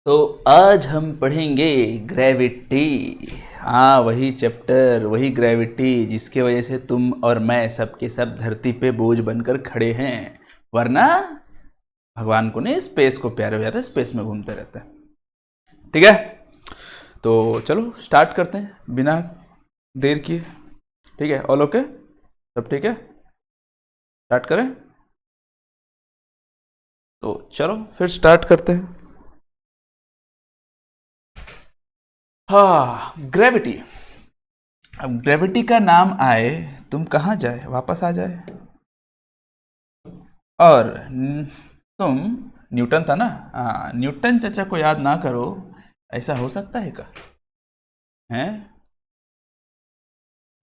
तो आज हम पढ़ेंगे ग्रेविटी। हाँ, वही चैप्टर, वही ग्रेविटी जिसके वजह से तुम और मैं सब के सब धरती पे बोझ बनकर खड़े हैं। वरना भगवान को नहीं, स्पेस को प्यारे हो जाता है, स्पेस में घूमते रहते हैं। ठीक है, तो चलो स्टार्ट करते हैं बिना देर किए। ठीक है, ऑल ओके, सब ठीक है, स्टार्ट करें। तो चलो फिर स्टार्ट करते हैं। हाँ, ग्रेविटी। अब ग्रेविटी का नाम आए, तुम कहाँ जाए, वापस आ जाए। और तुम न्यूटन था ना, हाँ, न्यूटन चाचा को याद ना करो, ऐसा हो सकता है क्या? हैं?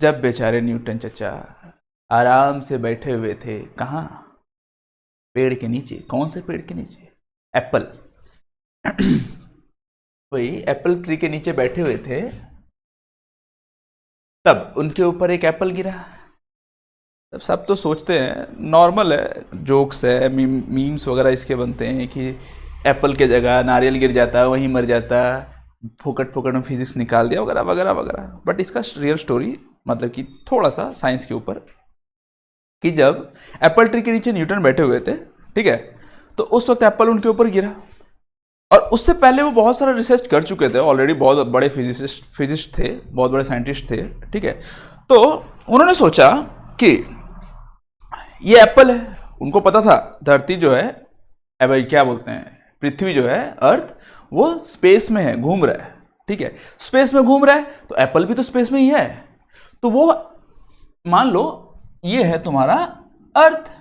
जब बेचारे न्यूटन चाचा आराम से बैठे हुए थे, कहाँ? पेड़ के नीचे। कौन से पेड़ के नीचे? एप्पल। वही एप्पल ट्री के नीचे बैठे हुए थे, तब उनके ऊपर एक एप्पल गिरा। तब सब तो सोचते हैं, नॉर्मल है, जोक्स है, मीम्स वगैरह इसके बनते हैं कि एप्पल के जगह नारियल गिर जाता, वहीं मर जाता, फोकट फोकट में फिजिक्स निकाल दिया वगैरह वगैरह वगैरह। बट इसका रियल स्टोरी मतलब कि थोड़ा सा साइंस के ऊपर, कि जब एप्पल ट्री के नीचे न्यूटन बैठे हुए थे, ठीक है, तो उस वक्त एप्पल उनके ऊपर गिरा। और उससे पहले वो बहुत सारा रिसर्च कर चुके थे ऑलरेडी, बहुत बड़े फिजिसिस्ट थे, बहुत बड़े साइंटिस्ट थे। ठीक है, तो उन्होंने सोचा कि ये एप्पल है, उनको पता था धरती जो है, भाई क्या बोलते हैं, पृथ्वी जो है, अर्थ, वो स्पेस में है, घूम रहा है। ठीक है, स्पेस में घूम रहा है तो एप्पल भी तो स्पेस में ही है। तो वो मान लो ये है तुम्हारा अर्थ,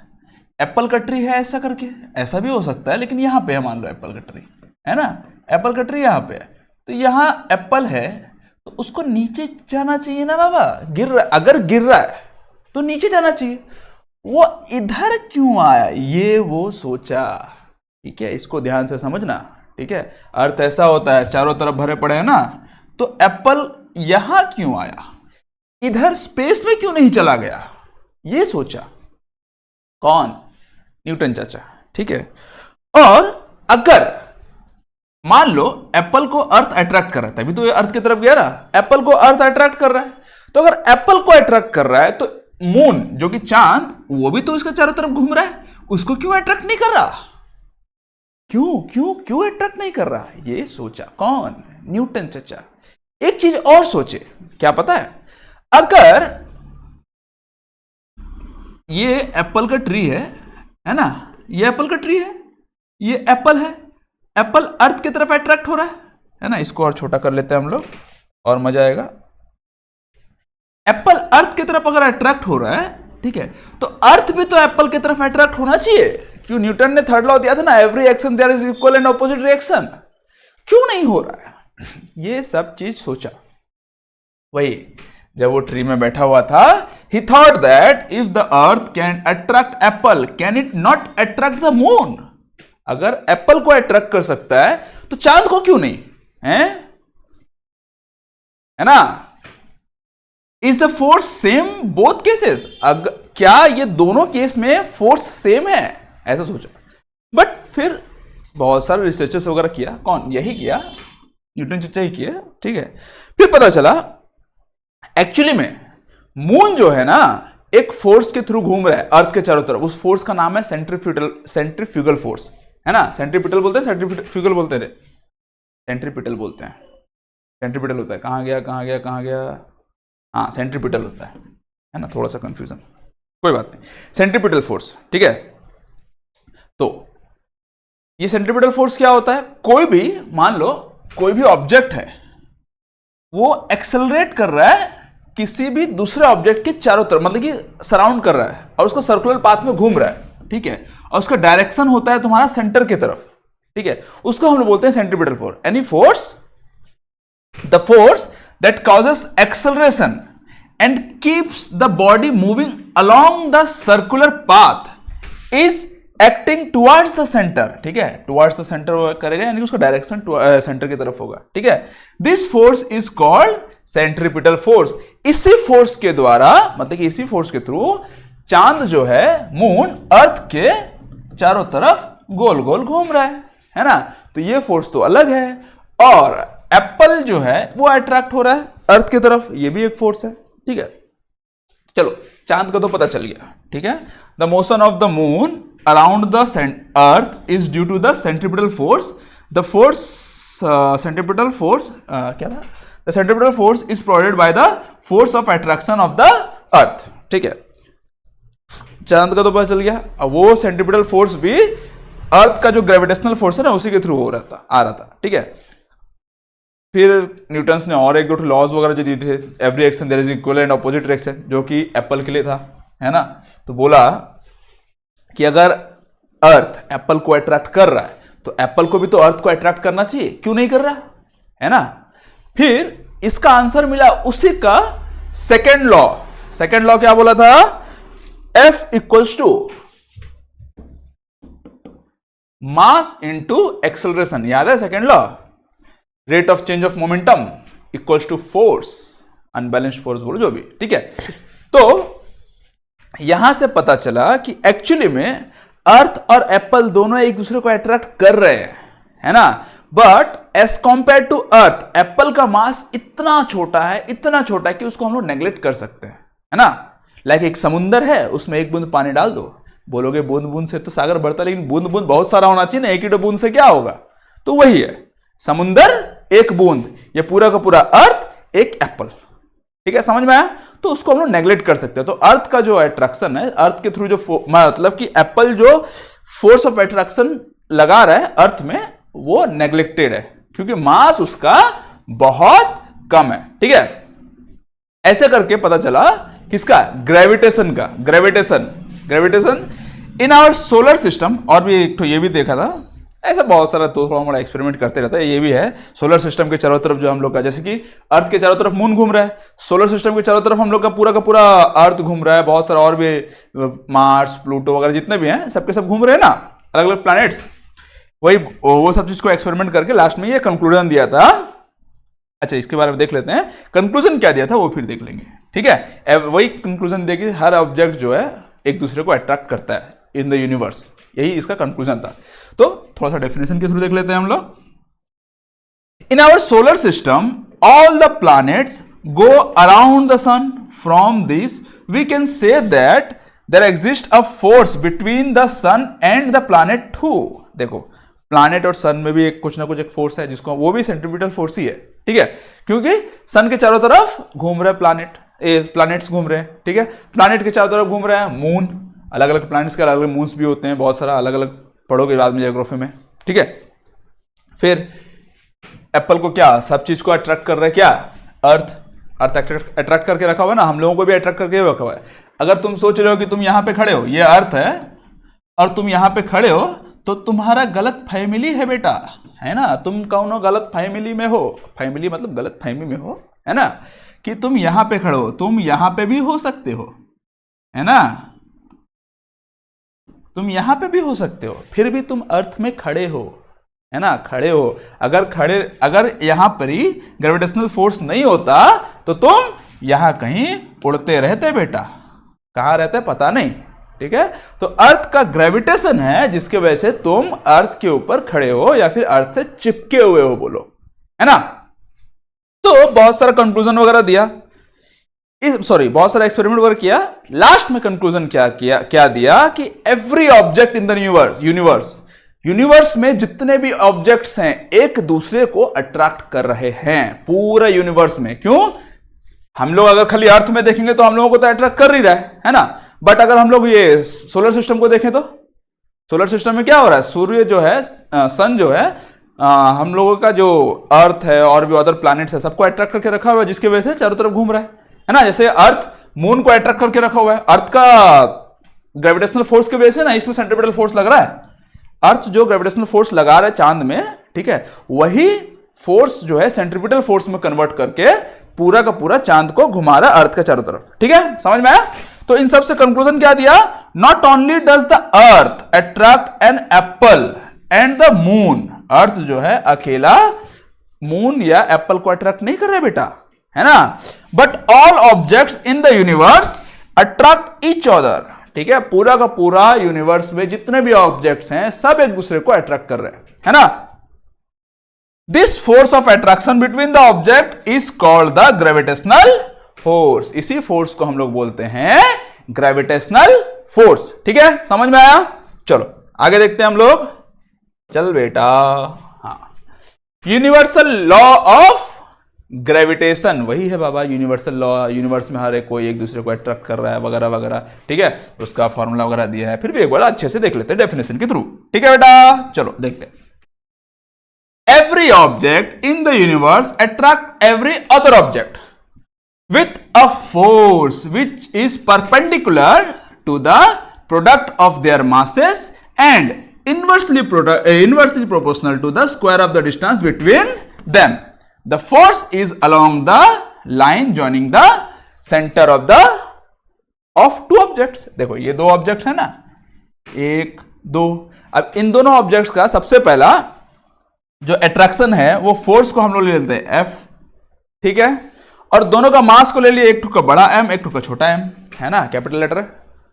एप्पल का ट्री है, ऐसा करके। ऐसा भी हो सकता है, लेकिन यहां पे है, मान लो एप्पल का ट्री है ना, एप्पल का ट्री यहाँ पे है, तो यहाँ एप्पल है, तो उसको नीचे जाना चाहिए ना बाबा। गिर रहा, अगर गिर रहा है तो नीचे जाना चाहिए। वो इधर क्यों आया, ये वो सोचा। ठीक है, इसको ध्यान से समझना। ठीक है, अर्थ ऐसा होता है, चारों तरफ भरे पड़े हैं ना, तो एप्पल यहां क्यों आया, इधर स्पेस में क्यों नहीं चला गया, ये सोचा। कौन? न्यूटन चाचा। ठीक है, और अगर मान लो एप्पल को अर्थ अट्रैक्ट कर रहा है, तभी तो ये अर्थ की तरफ गया ना, एप्पल को अर्थ अट्रैक्ट कर रहा है, तो अगर एप्पल को अट्रैक्ट कर रहा है तो मून जो कि चांद, वो भी तो इसके चारों तरफ घूम रहा है, उसको क्यों अट्रैक्ट नहीं कर रहा? क्यों क्यों क्यों अट्रैक्ट नहीं कर रहा? ये सोचा। कौन? न्यूटन चचा। एक चीज और सोचे, क्या पता है, अगर ये एप्पल का ट्री है ना, ये एप्पल का ट्री है, ये एप्पल है, एप्पल अर्थ की तरफ अट्रैक्ट हो रहा है ना, इसको और छोटा कर लेते हैं हम लोग और मजा आएगा। एप्पल अर्थ की तरफ अगर अट्रैक्ट हो रहा है, ठीक है, तो अर्थ भी तो एप्पल की तरफ अट्रैक्ट होना चाहिए। क्यों? न्यूटन ने थर्ड लॉ दिया था ना, every action there is equal and opposite reaction. क्यों नहीं हो रहा है? ये सब चीज सोचा। वही जब वो ट्री में बैठा हुआ था, he thought that if the earth can attract apple, can it not attract the moon? अगर एप्पल को अट्रैक्ट कर सकता है तो चांद को क्यों नहीं? है ना? Is the force same both cases? क्या ये दोनों केस में फोर्स सेम है? ऐसा सोचा। बट फिर बहुत सारे रिसर्चर्स वगैरह किया, कौन? यही किया, न्यूटन चचा ही किया। ठीक है, फिर पता चला एक्चुअली में मून जो है ना, एक फोर्स के थ्रू घूम रहा है अर्थ के चारों तरफ। उस फोर्स का नाम है सेंट्रीफ्यूगल फोर्स, है ना। सेंट्रीपिटल बोलते हैं, सेंट्रीफ्यूगल बोलते हैं, सेंट्रीपिटल बोलते हैं। सेंट्रीपिटल होता है, कहाँ गया कहाँ गया कहाँ गया, हाँ सेंट्रीपिटल होता है ना, थोड़ा सा कंफ्यूजन, कोई बात नहीं, सेंट्रीपिटल फोर्स। ठीक है, तो ये सेंट्रीपिटल फोर्स क्या होता है? कोई भी, मान लो कोई भी ऑब्जेक्ट है, वो एक्सेलरेट कर रहा है किसी भी दूसरे ऑब्जेक्ट के चारों तरफ, मतलब कि सराउंड कर रहा है और उसका सर्कुलर पाथ में घूम रहा है। ठीक है, और उसका डायरेक्शन होता है तुम्हारा सेंटर की तरफ। ठीक है, उसको हम लोग बोलते हैं centripetal force. Any force, the force that causes acceleration and keeps the body moving along the circular path is acting towards the centre. ठीक है, टुवर्ड्स द सेंटर करेगा, यानी उसका डायरेक्शन सेंटर की तरफ होगा। ठीक है, this force is called centripetal force. इसी फोर्स के द्वारा, मतलब कि इसी फोर्स के थ्रू चांद जो है, मून, अर्थ के चारों तरफ गोल गोल घूम रहा है। है ना, तो ये फोर्स तो अलग है। और एप्पल जो है वो अट्रैक्ट हो रहा है अर्थ की तरफ, ये भी एक फोर्स है। ठीक है, चलो चांद का तो पता चल गया। ठीक है, the motion of the moon around the earth is due to the centripetal force. The force centripetal force क्या था? The centripetal force is provided by the force of attraction of the earth. ठीक है, चांद का तो पता चल गया। अब वो सेंट्रीपिटल फोर्स भी अर्थ का जो ग्रेविटेशनल फोर्स है ना उसी के थ्रू हो रहा था, आ रहा था। ठीक है, फिर न्यूटन्स ने और एक दो लॉज वगैरह जो दिए थे, every action there is equal and opposite reaction, जो कि एप्पल के लिए था, है ना। तो बोला कि अगर अर्थ एप्पल को अट्रैक्ट कर रहा है तो एप्पल को भी तो अर्थ को अट्रैक्ट करना चाहिए, क्यों नहीं कर रहा है ना। फिर इसका आंसर मिला उसी का सेकेंड लॉ। सेकेंड लॉ क्या बोला था? F equals to mass into acceleration, याद है second law? Rate of change of momentum equals to force, unbalanced force बोलो जो भी। ठीक है, तो यहां से पता चला कि एक्चुअली में अर्थ और एप्पल दोनों एक दूसरे को अट्रैक्ट कर रहे हैं, है ना। But as compare to earth apple का मास इतना छोटा है, इतना छोटा है कि उसको हम लोग नेग्लेक्ट कर सकते हैं, है ना। लाइक एक समुंदर है, उसमें एक बूंद पानी डाल दो, बोलोगे बूंद बूंद से तो सागर बढ़ता, लेकिन बूंद बूंद बहुत सारा होना चाहिए ना, एक ही बूंद से क्या होगा? तो वही है, समुंदर एक बूंद, ये पूरा का पूरा अर्थ एक एप्पल। ठीक है, समझ में आया? तो उसको हम लोग नेग्लेक्ट कर सकते हैं। तो अर्थ का जो अट्रैक्शन है, अर्थ के थ्रू जो मतलब कि एप्पल जो फोर्स ऑफ अट्रैक्शन लगा रहा है अर्थ में, वो नेग्लेक्टेड है क्योंकि मास उसका बहुत कम है। ठीक है, ऐसे करके पता चला किसका? ग्रेविटेशन का। Gravitation in our solar system. और भी एक तो ये भी देखा था, ऐसा बहुत सारा तो थोड़ा मोड़ा एक्सपेरिमेंट करते रहता है। ये भी है सोलर सिस्टम के चारों तरफ जो हम लोग का, जैसे कि अर्थ के चारों तरफ मून घूम रहा है, सोलर सिस्टम के चारों तरफ हम लोग का पूरा अर्थ घूम रहा है। बहुत सारा और भी मार्स, प्लूटो वगैरह जितने भी हैं सबके सब घूम रहे हैं ना, अलग अलग प्लैनेट्स। वही वो सब चीज को एक्सपेरिमेंट करके लास्ट में ये कंक्लूजन दिया था। अच्छा, इसके बारे में देख लेते हैं कंक्लूजन क्या दिया था, वो फिर देख लेंगे। ठीक है, वही कंक्लूजन देखिए, हर ऑब्जेक्ट जो है एक दूसरे को अट्रैक्ट करता है इन द यूनिवर्स, यही इसका कंक्लूजन था। तो थोड़ा सा डेफिनेशन के थ्रू देख लेते हैं हम लोग। In our solar system all the planets go around the sun. From this we can say that there exist a force between the sun and the planet too. देखो, प्लैनेट और sun में भी एक कुछ ना कुछ एक फोर्स है, जिसको वो भी सेंट्रीपिटल फोर्स ही है। ठीक है, क्योंकि सन के चारों तरफ घूम रहे प्लैनेट्स घूम रहे हैं। ठीक है, प्लैनेट के चारों तरफ घूम रहे हैं मून, अलग अलग प्लैनेट्स के अलग अलग मून्स भी होते हैं, बहुत सारा अलग अलग पढ़ोगे बाद में ज्योग्राफी में। ठीक है, फिर एप्पल को क्या सब चीज को अट्रैक्ट कर रहा है? क्या? अर्थ अट्रैक्ट करके रखा हुआ है ना, हम लोगों को भी अट्रैक्ट करके रखा हुआ है। अगर तुम सोच रहे हो कि तुम यहां पे खड़े हो, ये अर्थ है और तुम यहां पे खड़े हो, तो तुम्हारा गलत फैमिली है बेटा, है ना। तुम कौनो गलत फैमिली में हो, फैमिली मतलब गलत फैमिली में हो, है ना, कि तुम यहां पे खड़े हो, तुम यहां पे भी हो सकते हो, है ना, तुम यहां पे भी हो सकते हो, फिर भी तुम अर्थ में खड़े हो, है ना, खड़े हो। अगर यहां पर ही ग्रेविटेशनल फोर्स नहीं होता तो तुम यहां कहीं उड़ते रहते बेटा, कहां रहते पता नहीं। ठीक है, तो अर्थ का ग्रेविटेशन है जिसके वजह से तुम अर्थ के ऊपर खड़े हो या फिर अर्थ से चिपके हुए हो, बोलो, है ना। तो बहुत सारा कंक्लूजन वगैरह दिया, बहुत सारा एक्सपेरिमेंट वगैरह किया। लास्ट में कंक्लूजन क्या दिया कि every object in the universe में जितने भी ऑब्जेक्ट्स हैं एक दूसरे को अट्रैक्ट कर रहे हैं पूरे यूनिवर्स में। क्यों? हम लोग अगर खाली अर्थ में देखेंगे तो हम लोगों को तो अट्रैक्ट कर ही रहा है ना। बट अगर हम लोग ये सोलर सिस्टम को देखें तो सोलर सिस्टम में क्या हो रहा है? सूर्य जो है, सन जो है, हम लोगों का जो अर्थ है और भी अदर प्लैनेट्स है सबको अट्रैक्ट करके रखा हुआ है, जिसकी वजह से चारों तरफ घूम रहा है ना। जैसे अर्थ मून को अट्रैक्ट करके रखा हुआ है, अर्थ का ग्रेविटेशनल फोर्स की वजह से ना इसमें सेंट्रीपिटल फोर्स लग रहा है। अर्थ जो ग्रेविटेशनल फोर्स लगा रहा है चांद में, ठीक है, वही फोर्स जो है सेंट्रीपिटल फोर्स में कन्वर्ट करके पूरा का पूरा चांद को घुमा रहा है अर्थ के चारों तरफ। ठीक है, समझ में आया? तो इन सब से कंक्लूजन क्या दिया? Not only does the earth attract an apple and the moon, earth जो है अकेला मून या एप्पल को अट्रैक्ट नहीं कर रहा है बेटा, है ना, but all objects in the universe attract each other. ठीक है, पूरा का पूरा यूनिवर्स में जितने भी ऑब्जेक्ट्स हैं सब एक दूसरे को अट्रैक्ट कर रहे हैं, है ना। This force of attraction between the object is called the gravitational force. इसी फोर्स को हम लोग बोलते हैं ग्रेविटेशनल फोर्स। ठीक है, समझ में आया। चलो आगे देखते हैं हम लोग। चल बेटा, हाँ, यूनिवर्सल लॉ ऑफ ग्रेविटेशन वही है बाबा, यूनिवर्सल लॉ। यूनिवर्स में हर एक कोई एक दूसरे को अट्रैक्ट कर रहा है वगैरह वगैरह, ठीक है, उसका फॉर्मूला वगैरह दिया है, फिर भी एक बार अच्छे से देख लेते हैं डेफिनेशन के थ्रू। ठीक है बेटा, चलो देखते हैं। Every object in the universe attract every other object with a force which is perpendicular to the product of their masses and inversely proportional to the square of the distance between them. The force is along the line joining the center of two objects. देखो ये दो objects है ना, एक दो। अब इन दोनों objects का सबसे पहला जो अट्रैक्शन है वो फोर्स को हम लोग ले लेते हैं F, ठीक है, और दोनों का मास को ले लिए, एक ठुका बड़ा M एक ठुका छोटा M, है ना, capital letter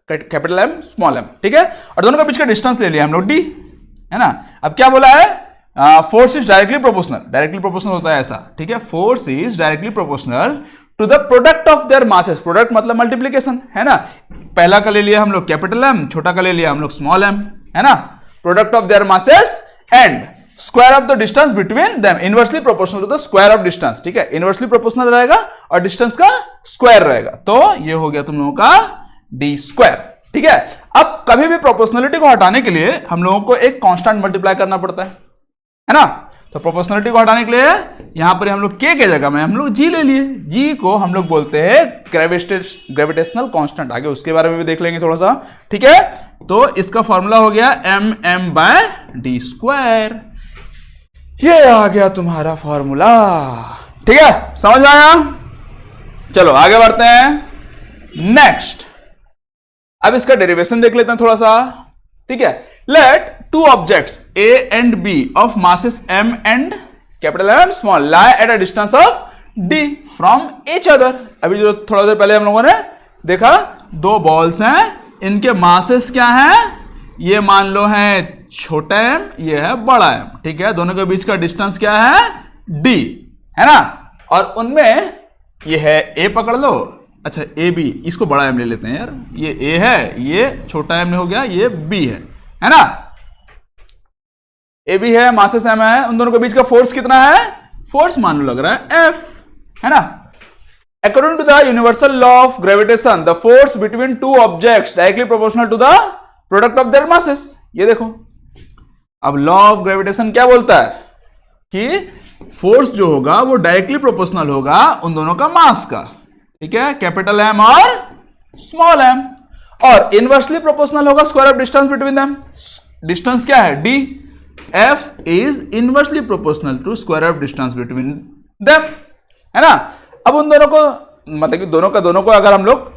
capital M small m, ठीक है, और दोनों का बीच का डिस्टेंस ले लिया हम लोग D, है ना। अब क्या बोला है, force is directly proportional. Directly proportional होता है ऐसा, ठीक है, force is directly proportional to the product of their masses. Product मतलब मल्टीप्लीकेशन, है ना। पहला का ले लिया हम लोग कैपिटल M, छोटा का ले लिया हम लोग स्मॉल m, है ना। Product of their masses and square of the distance between them inversely proportional to the square of distance, ठीक है, इनवर्सली प्रोपोर्शनल रहेगा और डिस्टेंस का स्क्वायर रहेगा, तो ये हो गया तुम लोगों का डी स्क्वायर, ठीक है। अब कभी भी प्रोपोर्शनलिटी को हटाने के लिए हम लोगों को एक कांस्टेंट मल्टीप्लाई करना पड़ता है ना। तो प्रोपोर्शनलिटी को हटाने के लिए यहां पर हम लोग के जगह में हम लोग जी ले लिए, जी को हम लोग बोलते हैं ग्रेविटेशनल कांस्टेंट। आगे उसके बारे में भी देख लेंगे थोड़ा सा, ठीक है। तो इसका फॉर्मूला हो गया m बाय डी स्क्वायर। ये आ गया तुम्हारा फॉर्मूला, ठीक है, समझ में आया। चलो आगे बढ़ते हैं नेक्स्ट। अब इसका डेरिवेशन देख लेते हैं थोड़ा सा, ठीक है। Let two objects A and B of masses M and capital M small lie at a distance of D from each other. अभी जो थोड़ा देर पहले हम लोगों ने देखा, दो बॉल्स हैं, इनके मासेस क्या हैं, ये मान लो है छोटा m, ये है बड़ा m, ठीक है। दोनों के बीच का डिस्टेंस क्या है, d, है ना। और उनमें ये है a पकड़ लो, अच्छा a b, इसको बड़ा m ले लेते हैं यार, ये a है, ये छोटा m हो गया, ये b है ना। a b है, मासेस m है, उन दोनों के बीच का फोर्स कितना है, फोर्स मान लो लग रहा है F, है ना। According to the universal law of gravitation, the force between two objects directly proportional to the product of their masses. ये देखो, अब लॉ ऑफ ग्रेविटेशन क्या बोलता है कि फोर्स जो होगा वो डायरेक्टली प्रोपोर्शनल होगा उन दोनों का मास का, ठीक है, कैपिटल M और स्मॉल m, और इनवर्सली प्रोपोर्शनल होगा square of distance between them. Distance क्या है, d, F is inversely proportional to square of distance between them, है ना। अब उन दोनों को मतलब कि दोनों को अगर हम लोग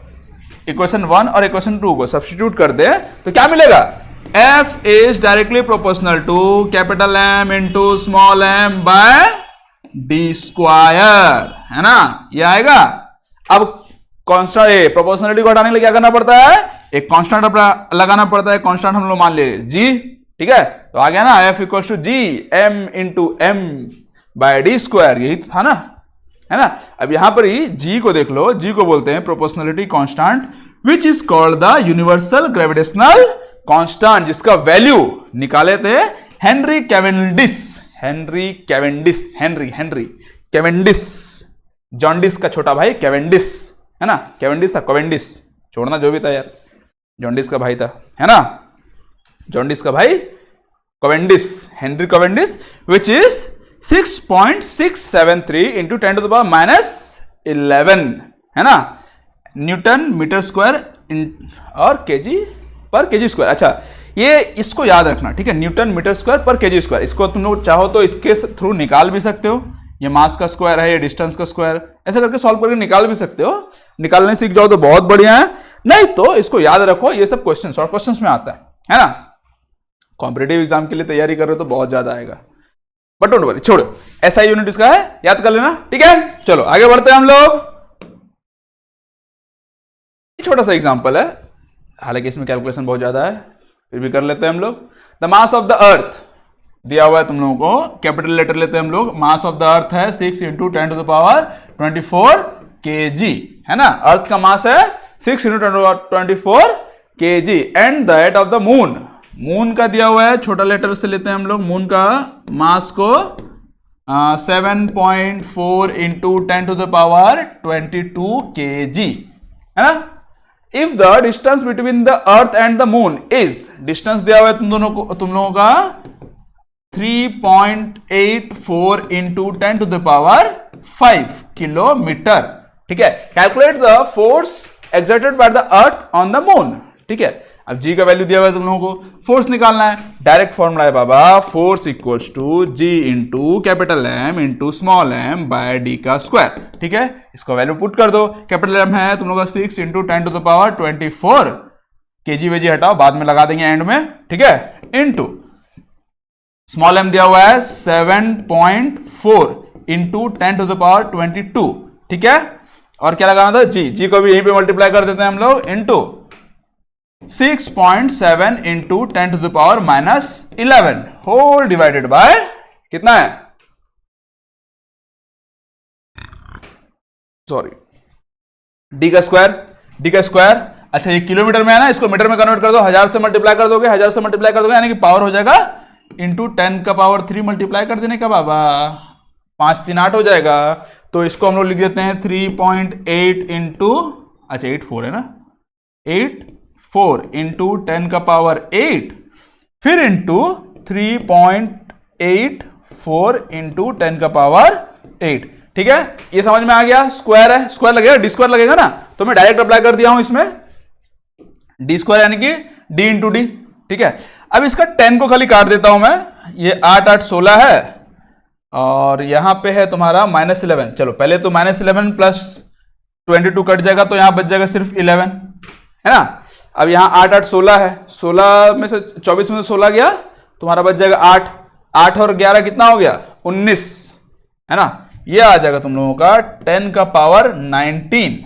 इक्वेशन 1 और इक्वेशन 2 को सब्स्टिट्यूट कर दे तो क्या मिलेगा, F is directly proportional to capital M into small m by d square, है ना, ये आएगा। अब कांस्टेंट प्रोपोर्शनलिटी को हटाने के लिए क्या करना पड़ता है, एक कांस्टेंट लगाना पड़ता है। कांस्टेंट हम लोग मान ले G, ठीक है, तो आ गया ना F equal to G M into M by d square, यही तो था ना, है ना। अब यहां पर ही G को देख लो, G को बोलते हैं proportionality constant which is called the universal gravitational constant, जिसका वैल्यू निकाले थे हेनरी कैवेंडिश, जॉन्डिस का छोटा भाई कैवेंडिश, है ना। कैवेंडिश था, कैवेंडिश छोड़ना जो भी था यार, जॉन्डिस का भाई था, है ना, जॉन्डिस का भाई Cavendish, Henry Cavendish, which is 6.673 into 10 to the power -11, है ना, न्यूटन मीटर स्क्वायर और केजी पर केजी स्क्वायर। अच्छा ये इसको याद रखना, ठीक है, न्यूटन मीटर स्क्वायर पर केजी स्क्वायर। इसको तुम लोग चाहो तो इसके थ्रू निकाल भी सकते हो, ये मास का स्क्वायर है, ये डिस्टेंस का स्क्वायर, ऐसा करके सॉल्व करके निकाल भी सकते हो। निकालने सीख जाओ तो बहुत बढ़िया है, नहीं तो इसको याद रखो, ये सब क्वेश्चन शॉर्ट क्वेश्चन में आता है ना। कॉम्पिटेटिव एग्जाम के लिए तैयारी कर रहे हो तो बहुत ज्यादा आएगा, बट डोंट वरी, छोड़ो, ऐसा यूनिट इसका है, याद कर लेना, ठीक है। चलो आगे बढ़ते हैं हम लोग। छोटा सा एग्जांपल है, हालांकि इसमें कैलकुलेशन बहुत ज़्यादा है, फिर भी कर लेते हैं हम लोग। द मास ऑफ द अर्थ दिया हुआ है तुम लोगों को, कैपिटल लेटर लेते हैं हम लोग। मास ऑफ द अर्थ है 6 × 10⁻24 kg, है ना। अर्थ का मास है 6 × 10⁻24 kg। And the eight of the moon, moon का दिया हुआ है, छोटा लेटर से लेते हैं हम लोग। मून का मास को 7.4 × 10⁻22 kg, है ना। If the distance between the earth and the moon is, distance दिया हुआ है तुम लोगों का 3.84 × 10⁵ किलोमीटर, ठीक है। Calculate the force exerted bye the earth on the moon, ठीक है। अब जी का वैल्यू दिया हुआ है तुम लोगों को, फोर्स निकालना है। डायरेक्ट फॉर्मूला है बाबा, force equals to G into capital M into small M by D का स्क्वायर, ठीक है। इसको वैल्यू पुट कर दो। कैपिटल एम है तुम लोगों का 6 × 10⁻24 kg वेजी हटाओ, बाद में लगा देंगे एंड में, ठीक है। इंटू स्मॉल एम दिया हुआ है 7.4 × 10⁻22, ठीक है। और क्या लगाना था, जी को भी यहीं पे मल्टीप्लाई कर देते हैं हम लोग, इंटू 6.7 × 10⁻11 होल डिवाइडेड बाय कितना है, सॉरी डी का स्क्वायर। अच्छा ये किलोमीटर में है ना, इसको मीटर में कन्वर्ट कर दो, 1000 से मल्टीप्लाई कर दोगे, 1000 से मल्टीप्लाई कर दोगे, यानी कि पावर हो जाएगा इंटू 10⁻³ मल्टीप्लाई कर देने का बाबा, 5 3 8 हो जाएगा। तो इसको हम लोग लिख देते हैं 3.8 इंटू, अच्छा 84 है ना, 84 इंटू 10⁸, फिर इंटू 3.84 इंटू 10⁸, ठीक है। ये समझ में आ गया। स्क्वायर है, स्क्वायर लगेगा, डी स्क्वायर लगेगा ना, तो मैं डायरेक्ट अप्लाई कर दिया हूं इसमें, डी स्क्वायर यानी कि डी इंटू डी, ठीक है। अब इसका 10 को खाली काट देता हूं मैं, ये 8 8 16 है, और यहां पे है तुम्हारा -11। चलो पहले तो -11 प्लस 22 कट जाएगा, तो यहां बच जाएगा सिर्फ 11, है ना। अब यहां 8 8 16 है, 16 में से 24 में से 16 गया, तुम्हारा बच जाएगा 8 8 और 11 कितना हो गया, 19, है ना। ये आ जाएगा तुम लोगों का 10⁻19,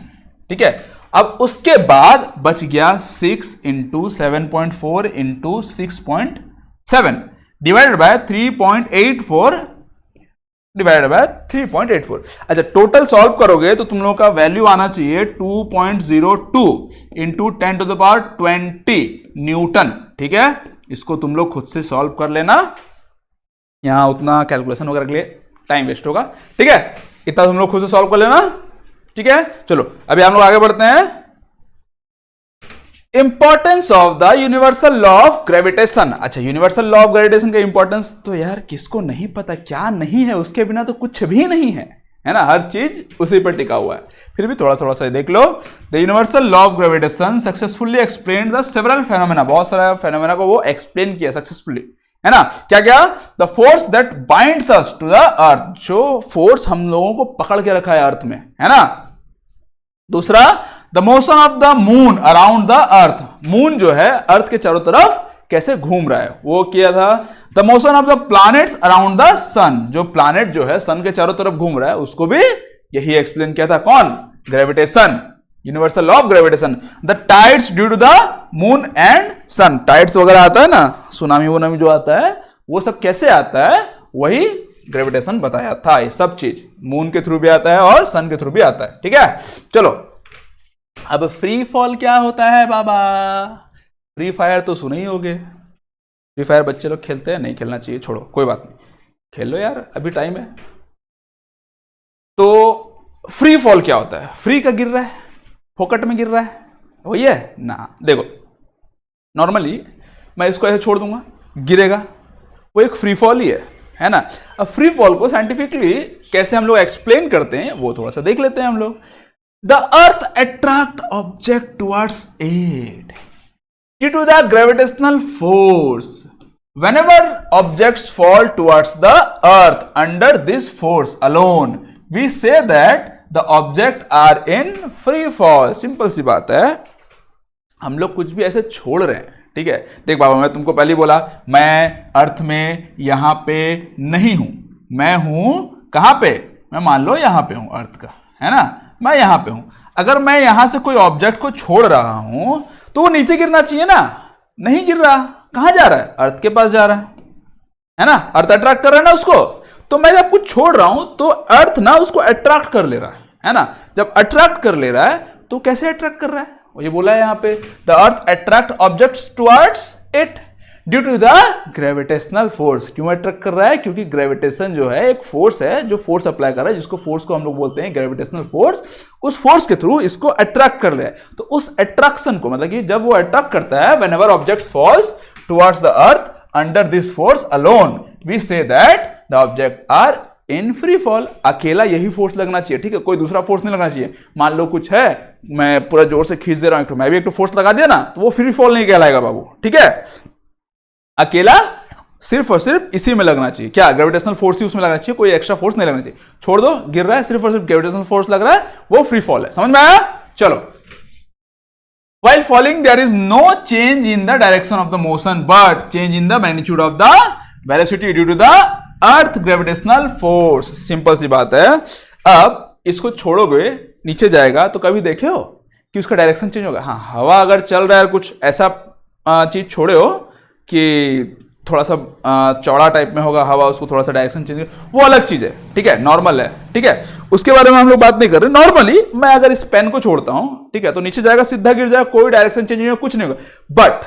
ठीक है। अब उसके बाद बच गया 6 × 7.4 × 6.7 डिवाइडेड बाय 3.84 डिवाइडेड बाय 3.84। अच्छा टोटल सॉल्व करोगे तो तुम लोगों का वैल्यू आना चाहिए 2.02 × 10⁻20 न्यूटन, ठीक है। इसको तुम लोग खुद से सॉल्व कर लेना, यहां उतना कैलकुलेशन वगैरह के लिए टाइम वेस्ट होगा, ठीक है। इतना तुम लोग खुद से सॉल्व कर लेना, ठीक है। चलो अभी हम लोग आगे बढ़ते हैं। Importance of the universal law of gravitation. अच्छा यूनिवर्सल लॉ ऑफ ग्रेविटेशन का इंपॉर्टेंस तो यार किसको नहीं पता, क्या नहीं है, उसके बिना तो कुछ भी नहीं है, है ना। हर चीज उसी पर टिका हुआ है। फिर भी थोड़ा थोड़ा सा देख लो। The universal law of gravitation successfully explain the several phenomena, बहुत सारा फेनोमेना को वो एक्सप्लेन किया सक्सेसफुली, है ना। क्या क्या, the force that binds us to the earth, जो फोर्स हम लोगों को पकड़ के रखा है अर्थ में, है ना। दूसरा the motion of the moon around the earth, moon जो है अर्थ के चारों तरफ कैसे घूम रहा है वो किया था। The motion of the planets around the sun, जो प्लैनेट जो है सन के चारों तरफ घूम रहा है उसको भी यही एक्सप्लेन किया था, कौन, gravitation, universal law of gravitation. The tides due to the moon and sun, tides वगैरह आता है ना, सुनामी वोनामी जो आता है वो सब कैसे आता है, वही ग्रेविटेशन बताया था। ये सब चीज मून के थ्रू भी आता है और सन के थ्रू भी आता है, ठीक है। चलो अब फ्री फॉल क्या होता है बाबा, फ्री फायर तो सुने ही होगे। फ्री फायर बच्चे लोग खेलते हैं, नहीं खेलना चाहिए, छोड़ो कोई बात नहीं, खेल लो यार अभी टाइम है। तो फ्री फॉल क्या होता है, फ्री का गिर रहा है, फोकट में गिर रहा है, वही है ना। देखो नॉर्मली मैं इसको ऐसे छोड़ दूंगा, गिरेगा, वो एक फ्री फॉल ही है ना। अब फ्री फॉल को साइंटिफिकली कैसे हम लोग एक्सप्लेन करते हैं वो थोड़ा सा देख लेते हैं हम लोग। The earth attract object towards it due to the gravitational force, whenever objects fall towards the earth under this force alone we say that the object are in free fall। Simple सी बात है, हम लोग कुछ भी ऐसे छोड़ रहे हैं, ठीक है। देख बाबा मैं तुमको पहले बोला मैं अर्थ में यहां पे नहीं हूं, मैं हूं कहां पे, मैं मान लो यहां पे हूं अर्थ का, है ना, मैं यहां पे हूं। अगर मैं यहां से कोई ऑब्जेक्ट को छोड़ रहा हूं तो वो नीचे गिरना चाहिए ना, नहीं गिर रहा, कहां जा रहा है, अर्थ के पास जा रहा है ना, अर्थ अट्रैक्ट कर रहा है ना उसको। तो मैं जब कुछ छोड़ रहा हूं तो अर्थ ना उसको अट्रैक्ट कर ले रहा है ना। जब अट्रैक्ट कर ले रहा है तो कैसे अट्रैक्ट कर रहा है, ये बोला है यहां पे, the earth attract objects towards it due to the gravitational force. क्यों अट्रैक्ट कर रहा है, क्योंकि ग्रेविटेशन जो है एक फोर्स है जो फोर्स अप्लाई कर रहा है, जिसको फोर्स को हम लोग बोलते हैं ग्रेविटेशनल फोर्स। उस फोर्स के थ्रू इसको अट्रैक्ट कर रहा है। तो उस अट्रैक्शन को, मतलब कि जब वो अट्रैक्ट करता है, whenever object falls towards the earth under this force alone we say that the object are in free fall. अकेला यही फोर्स लगना चाहिए, ठीक है, कोई दूसरा फोर्स नहीं लगना चाहिए। मान लो कुछ है, मैं पूरा जोर से खींच दे रहा हूं, मैं भी एक तो फोर्स लगा दिया ना, तो वो फ्री फॉल नहीं कहलाएगा बाबू, ठीक है। अकेला सिर्फ और सिर्फ इसी में लगना चाहिए, क्या ग्रेविटेशनल फोर्स ही उसमें लगना चाहिए, कोई एक्स्ट्रा फोर्स नहीं लगना चाहिए। छोड़ दो, गिर रहा है, सिर्फ और सिर्फ ग्रेविटेशनल फोर्स लग रहा है, वो फ्री फॉल है। समझ में आया? चलो, while falling there is no change in the direction of the motion but change in the magnitude of the velocity due to the earth gravitational force। Simple सी बात है। अब इसको छोड़ोगे, नीचे जाएगा, तो कभी देखे हो कि उसका डायरेक्शन चेंज होगा? हाँ, हवा अगर चल रहा है, कुछ ऐसा चीज छोड़े हो कि थोड़ा सा चौड़ा टाइप में होगा हवा, उसको थोड़ा सा डायरेक्शन चेंज, वो अलग चीज है, ठीक है, नॉर्मल है, ठीक है, उसके बारे में हम लोग बात नहीं कर रहे। नॉर्मली मैं अगर इस पेन को छोड़ता हूं, ठीक है, तो नीचे जाएगा, सीधा गिर जाएगा, कोई डायरेक्शन चेंज नहीं होगा, कुछ नहीं होगा। बट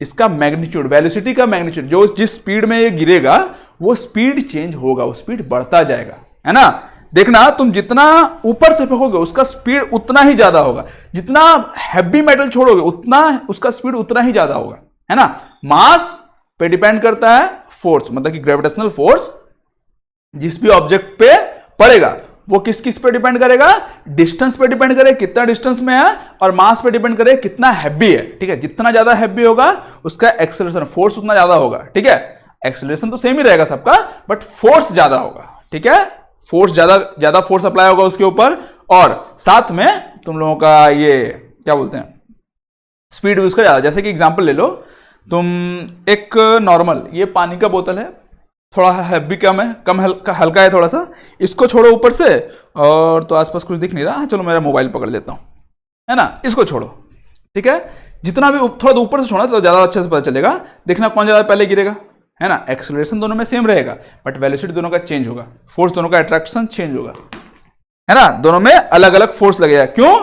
इसका मैग्नीट्यूड, वेलोसिटी का मैग्नीट्यूड, जो जिस स्पीड में ये गिरेगा वो स्पीड चेंज होगा, वो स्पीड बढ़ता जाएगा, है ना। देखना, तुम जितना ऊपर से फेंकोगे उसका स्पीड उतना ही ज्यादा होगा, जितना हैवी मेटल छोड़ोगे उतना उसका स्पीड उतना ही ज्यादा होगा, है ना। मास पे डिपेंड करता है फोर्स, मतलब कि ग्रेविटेशनल फोर्स जिस भी ऑब्जेक्ट पे पड़ेगा वो किस किस पे डिपेंड करेगा, डिस्टेंस पे डिपेंड करेगा, कितना डिस्टेंस में है, और मास पे डिपेंड करेगा कितना हैवी है, ठीक है। जितना ज्यादा हैवी होगा उसका एक्सेलरेशन फोर्स उतना ज्यादा होगा, ठीक है। एक्सेलरेशन तो सेम ही रहेगा सबका, बट फोर्स ज्यादा होगा, ठीक है। फोर्स ज्यादा फोर्स अप्लाई होगा उसके ऊपर, और साथ में तुम लोगों का ये क्या बोलते हैं, स्पीड भी उसका ज्यादा। जैसे कि एग्जांपल ले लो, तुम एक नॉर्मल ये पानी का बोतल है, थोड़ा हैवी कम है, कम हल्का है थोड़ा सा, इसको छोड़ो ऊपर से, और तो आसपास कुछ दिख नहीं रहा, चलो मेरा मोबाइल पकड़ लेता हूं, है ना, इसको छोड़ो, ठीक है। जितना भी थोड़ा ऊपर से छोड़ा तो ज्यादा अच्छे से पता चलेगा, देखना कौन ज्यादा पहले गिरेगा, है ना। एक्सेलरेशन दोनों में सेम रहेगा, बट वेलोसिटी दोनों का चेंज होगा, फोर्स दोनों का अट्रैक्शन चेंज होगा, है ना। दोनों में अलग अलग फोर्स लगेगा, क्यों?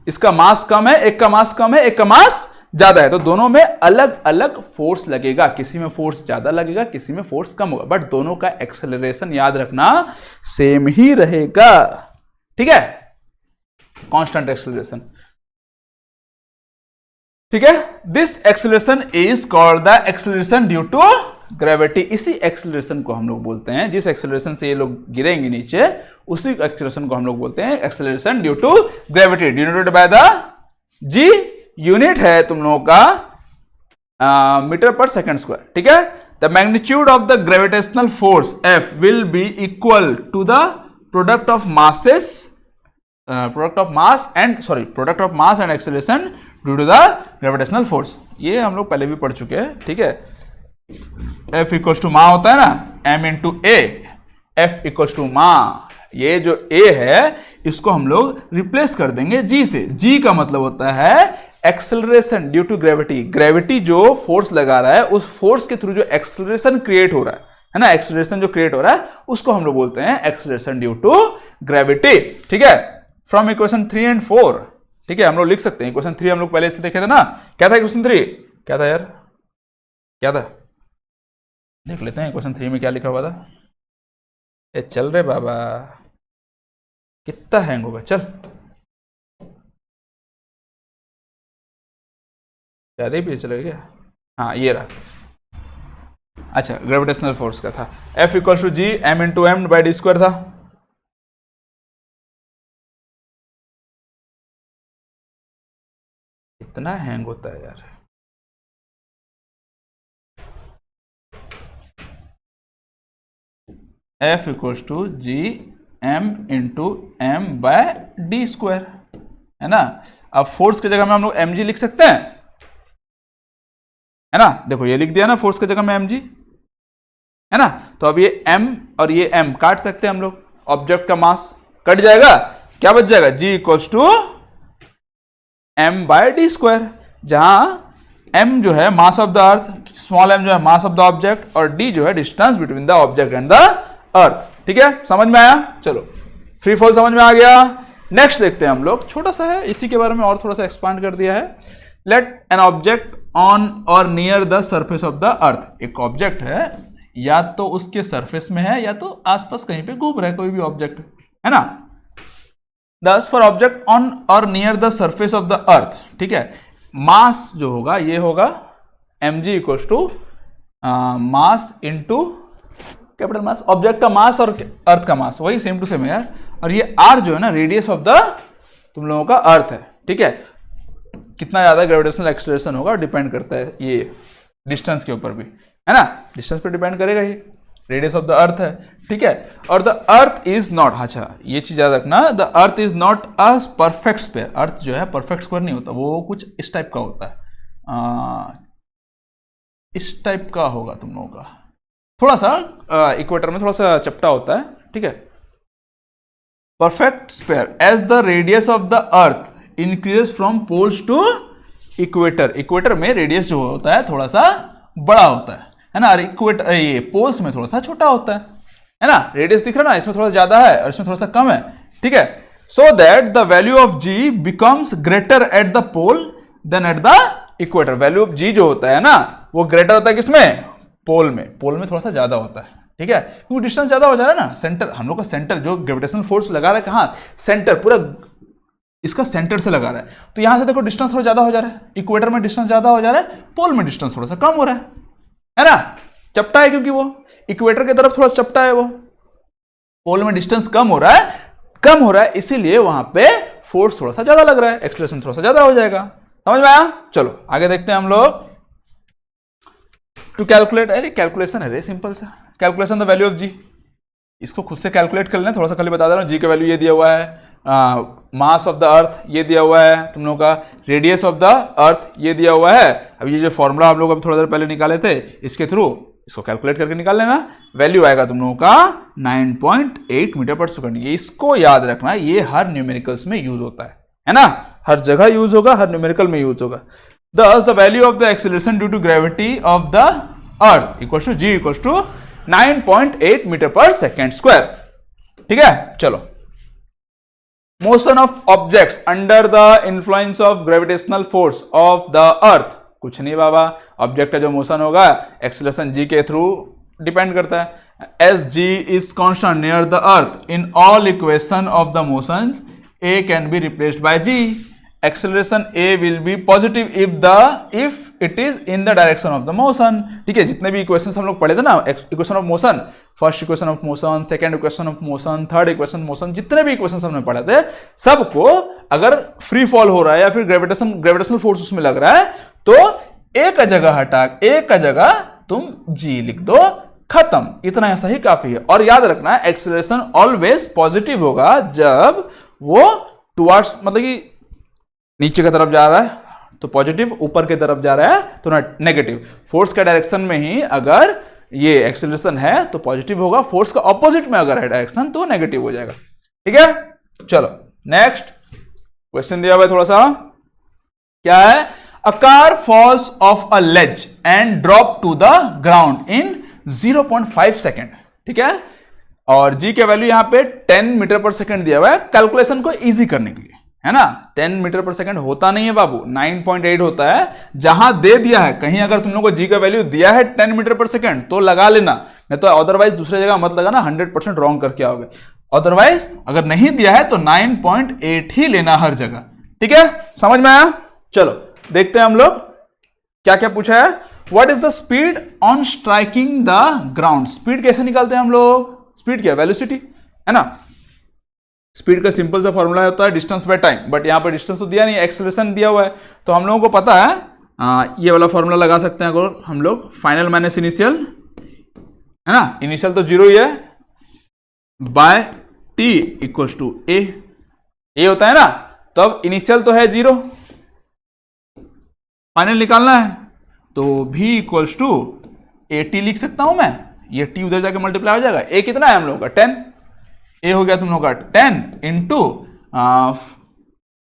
इसका मास कम है, एक का मास कम है, एक का मास ज्यादा है, तो दोनों में अलग अलग फोर्स लगेगा, किसी में फोर्स ज्यादा लगेगा, किसी में फोर्स कम होगा, बट दोनों का एक्सेलरेशन याद रखना सेम ही रहेगा, ठीक है, कांस्टेंट एक्सेलरेशन, ठीक है। This acceleration is called the acceleration due to gravity. इसी एक्सेलरेशन को हम लोग बोलते हैं, जिस एक्सेलरेशन से ये लोग गिरेंगे नीचे, उसी एक्सेलरेशन को हम लोग बोलते हैं acceleration due to gravity, denoted by the g. Unit है तुम लोगों का मीटर पर सेकंड स्क्वायर, ठीक है। The magnitude of the gravitational force F will be equal to the product of masses, product of mass and acceleration due to the gravitational force. ये हम लोग पहले भी पढ़ चुके हैं, ठीक है। F इक्वल टू मा होता है ना, M into a, F equal to मा, ये जो A है इसको हम लोग रिप्लेस कर देंगे G से। G का मतलब होता है acceleration due to gravity. Gravity जो फोर्स लगा रहा है, उस फोर्स के थ्रू जो एक्सेलरेशन क्रिएट हो रहा है ना, एक्सेलरेशन जो क्रिएट हो रहा है उसको हम लोग बोलते हैं एक्सेलरेशन ड्यू टू ग्रेविटी, ठीक है। फ्रॉम इक्वेशन 3 एंड 4, ठीक है, हम लोग लिख सकते हैं। इक्वेशन 3 हम लोग पहले से देखे थे ना, क्या था इक्वेशन 3, क्या था यार, क्या था, देख लेते हैं इक्वेशन 3 में क्या लिखा हुआ था। ए चल रहे बाबा, कितना हैंग होगा, चल ज्यादा ही चलेगा क्या, हाँ ये रहा। अच्छा, ग्रेविटेशनल फोर्स का था F equal to G M into m by d square था। इतना हैंग होता है यार, F equal to G M into m by d square, है ना। अब फोर्स की जगह में हम लोग mg लिख सकते हैं, है ना। देखो ये लिख दिया ना, फोर्स की जगह में mg, है ना। तो अब ये m और ये m काट सकते हैं हम लोग, ऑब्जेक्ट का मास कट जाएगा, क्या बच जाएगा, g इक्वल्स टू m/d², जहां m जो है mass of the earth, small m जो है मास ऑफ द ऑब्जेक्ट, और d जो है distance between the object and the earth. ठीक है, समझ में आया? चलो, फ्री फॉल समझ में आ गया। नेक्स्ट देखते हैं हम लोग, छोटा सा है, इसी के बारे में और थोड़ा सा एक्सपांड कर दिया है। लेट एन ऑब्जेक्ट ऑन और near the surface of the अर्थ। एक ऑब्जेक्ट है, या तो उसके सरफेस में है या तो आसपास कहीं पे घूम रहा है, कोई भी ऑब्जेक्ट है ना। दस फॉर ऑब्जेक्ट ऑन और near the surface of the earth, ठीक है, मास जो होगा ये होगा mg equals to mass into capital mass, object का मास और अर्थ का मास वही सेम टू सेम है यार। और ये r जो है ना रेडियस ऑफ द तुम लोगों का अर्थ है। ठीक है, कितना ज्यादा ग्रेविटेशनल एक्सेलरेशन होगा डिपेंड करता है ये डिस्टेंस के ऊपर भी, है ना, डिस्टेंस पे डिपेंड करेगा, ये रेडियस ऑफ द अर्थ है। ठीक है, और द अर्थ इज नॉट, अच्छा ये चीज याद रखना, the earth is not a perfect square. Earth जो है परफेक्ट स्क्वायर नहीं होता, वो कुछ इस टाइप का होता है, इस टाइप का होगा तुम लोगों का, थोड़ा सा इक्वेटर में थोड़ा सा चपटा होता है। ठीक है, perfect square as the radius of the earth increases from poles to equator. Equator में रेडियस जो होता है थोड़ा सा बड़ा होता है ना, और इक्वेटर ये पोल्स में थोड़ा सा छोटा होता है ना। रेडियस दिख रहा ना, इसमें थोड़ा ज्यादा है और इसमें थोड़ा सा कम है। ठीक है, so that the value of G becomes greater at the pole than at the equator. Value of G जो होता है ना वो ग्रेटर होता है किसमें? पोल में। पोल में थोड़ा सा ज्यादा होता है। ठीक है, क्योंकि डिस्टेंस ज्यादा हो जा रहा है ना, सेंटर हम लोग का सेंटर जो ग्रेविटेशनल फोर्स लगा रहा है कहाँ, सेंटर, पूरा इसका सेंटर से लगा रहा है, तो यहां से देखो डिस्टेंस थोड़ा ज्यादा हो जा रहा है, इक्वेटर में डिस्टेंस ज्यादा हो जा रहा है, पोल में डिस्टेंस थोड़ा सा कम हो रहा है ना, चपटा है क्योंकि वो इक्वेटर की तरफ थोड़ा चपटा है, वो पोल में डिस्टेंस कम हो रहा है, इसीलिए वहां पे फोर्स थोड़ा सा ज्यादा लग रहा है, एक्सेलरेशन थोड़ा सा ज्यादा हो जाएगा। समझ में आया? चलो आगे देखते हैं हम लोग। टू कैलकुलेट, अरे कैलकुलेशन है रे सिंपल सा, कैलकुलेशन द वैल्यू ऑफ जी, इसको खुद से कैलकुलेट कर लेना, थोड़ा सा खाली बता दे रहा हूँ। जी का वैल्यू ये दिया हुआ है, मास ऑफ द अर्थ ये दिया हुआ है तुम लोगों का, रेडियस ऑफ द अर्थ ये दिया हुआ है। अब ये जो फॉर्मूला हम लोग अभी थोड़ा देर पहले निकाले थे, इसके थ्रू इसको कैलकुलेट करके निकाल लेना। वैल्यू आएगा तुम लोगों का 9.8 मीटर पर सेकंड। ये इसको याद रखना, ये हर न्यूमेरिकल्स में यूज होता है ना, हर जगह यूज होगा, हर न्यूमेरिकल में यूज होगा। Thus, the value of the acceleration due to gravity of the Earth equals to g equals to 9.8 metre per second square. ठीक है, चलो। Motion of objects under the influence of gravitational force of the अर्थ, कुछ नहीं बाबा, object का जो motion होगा acceleration जी के through depend करता है। As g is constant near the earth in all equation of the motion, a can be replaced by g. Acceleration a will be positive if it is in the direction of the motion. ठीक है, जितने भी equations हम लोग पढ़े थे ना, equation of motion, first equation of motion, second equation of motion, third equation motion, जितने भी इक्वेशंस हमने पढ़े थे, सबको अगर फ्री फॉल हो रहा है या फिर ग्रेविटेशनल फोर्स उसमें लग रहा है, तो एक जगह हटा, एक का जगह तुम जी लिख दो, खत्म, इतना ऐसा ही काफी है। और याद रखना एक्सेलरेशन ऑलवेज पॉजिटिव होगा जब वो टुवर्ड्स, मतलब कि नीचे की तरफ जा रहा है तो पॉजिटिव, ऊपर की तरफ जा रहा है तो नेगेटिव। फोर्स के डायरेक्शन में ही अगर ये एक्सेलरेशन है तो पॉजिटिव होगा, फोर्स का ऑपोजिट में अगर है डायरेक्शन तो नेगेटिव हो जाएगा। ठीक है, चलो नेक्स्ट क्वेश्चन दिया हुआ है थोड़ा सा, क्या है? A car falls off a ledge and drop to the ground in 0.5 second. ठीक है, और जी के वैल्यू यहां पे 10 मीटर पर सेकेंड दिया हुआ है, कैलकुलेशन को इजी करने के लिए, है ना। 10 मीटर पर सेकंड होता नहीं है बाबू, 9.8 होता है। जहां दे दिया है, कहीं अगर तुम लोग को जी का वैल्यू दिया है 10 मीटर पर सेकंड तो लगा लेना, नहीं तो अदरवाइज दूसरी जगह मत लगाना, 100% रॉन्ग करके आओगे। अदरवाइज अगर नहीं दिया है तो 9.8 ही लेना हर जगह। ठीक है, समझ में आया? चलो देखते हैं हम लोग क्या क्या पूछा है। What is the speed on striking the ground? Speed कैसे निकालते हैं हम लोग? स्पीड क्या? वेलोसिटी, है ना। स्पीड का सिंपल सा फॉर्मूला होता है डिस्टेंस बाय टाइम, बट यहां पर डिस्टेंस तो दिया नहीं, एक्सेलरेशन दिया हुआ है, तो हम लोगों को पता है ये वाला फॉर्मूला लगा सकते हैं अगर हम लोग, फाइनल माइनस इनिशियल, है ना। इनिशियल तो 0 ही है, बाय टी इक्वल्स टू ए, ये होता है ना। तो अब इनिशियल तो है 0, फाइनल निकालना है तो v equals to a t लिख सकता हूं मैं, ये टी उधर जाके मल्टीप्लाई हो जाएगा। ए कितना है हम लोग का? 10, ए हो गया तुम लोग का 10 इंटू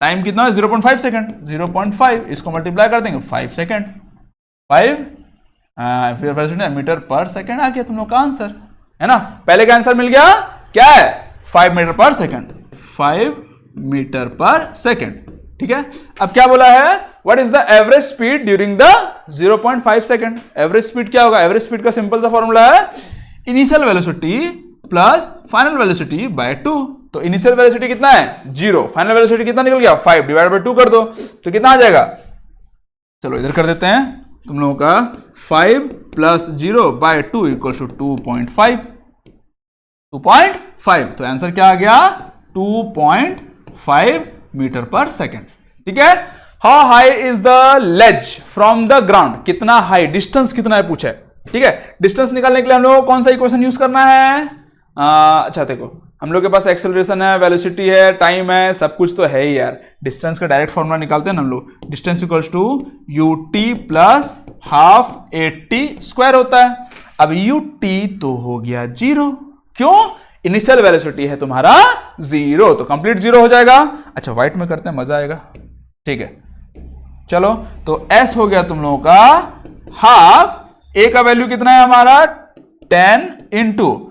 टाइम कितना है 0.5 सेकेंड, 0.5 इसको मल्टीप्लाई कर देंगे 5 सेकेंड, 5 फिर मीटर पर सेकेंड आ गया तुम लोग का आंसर, है ना। पहले का आंसर मिल गया, क्या है 5 metre per second, 5 metre per second, ठीक है। अब क्या बोला है, what is the average speed during the 0.5 second. Average speed क्या होगा, एवरेज स्पीड का सिंपल सा फॉर्मूला है initial velocity plus final velocity bye 2। तो इनिशियल वेलोसिटी कितना है 0, फाइनल वेलोसिटी कितना निकल गया 5 डिवाइड बाय 2 कर दो तो कितना आ जाएगा। चलो इधर कर देते हैं तुम लोगों का 5 प्लस 0 बाय 2 इक्वल टू 2.5, 2.5 तो आंसर क्या आ गया 2.5 मीटर पर सेकेंड, ठीक है। How high is the ledge from the ground, कितना हाई, डिस्टेंस कितना है पूछा है, ठीक है। डिस्टेंस निकालने के लिए हम लोग कौन सा इक्वेशन यूज करना है, अच्छा देखो हम लोग के पास एक्सेलरेशन है, वेलोसिटी है, टाइम है, सब कुछ तो है ही यार। डिस्टेंस का डायरेक्ट फॉर्मूला निकालते हैं ना हम लोग, distance equals to ut plus half at square होता है। अब ut तो हो गया 0, क्यों, इनिशियल वेलोसिटी है तुम्हारा 0, तो कंप्लीट 0 हो जाएगा। अच्छा व्हाइट में करते हैं, मजा आएगा, ठीक है। चलो तो s हो गया तुम लोगों का हाफ, a का वैल्यू कितना है हमारा 10 इंटू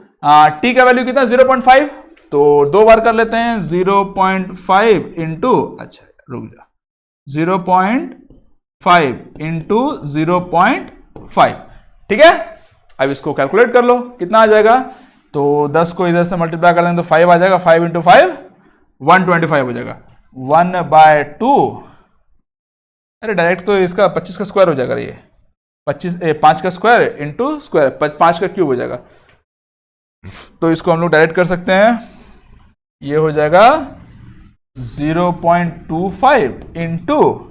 t का वैल्यू कितना 0.5, तो 2 बार कर लेते हैं 0.5 इंटू, अच्छा रुक जा, 0.5 इंटू 0.5, ठीक है। अब इसको कैलकुलेट कर लो कितना आ जाएगा, तो 10 को इधर से मल्टीप्लाई कर लेंगे तो 5 आ जाएगा, 5 इंटू 5 125 हो जाएगा, 1/2, अरे डायरेक्ट तो इसका 25 का स्क्वायर हो जाएगा, ये 5 का स्क्वायर इंटू स्क्वायर 5 का क्यूब हो जाएगा, तो इसको हम लोग डायरेक्ट कर सकते हैं, ये हो जाएगा 0.25 इंटू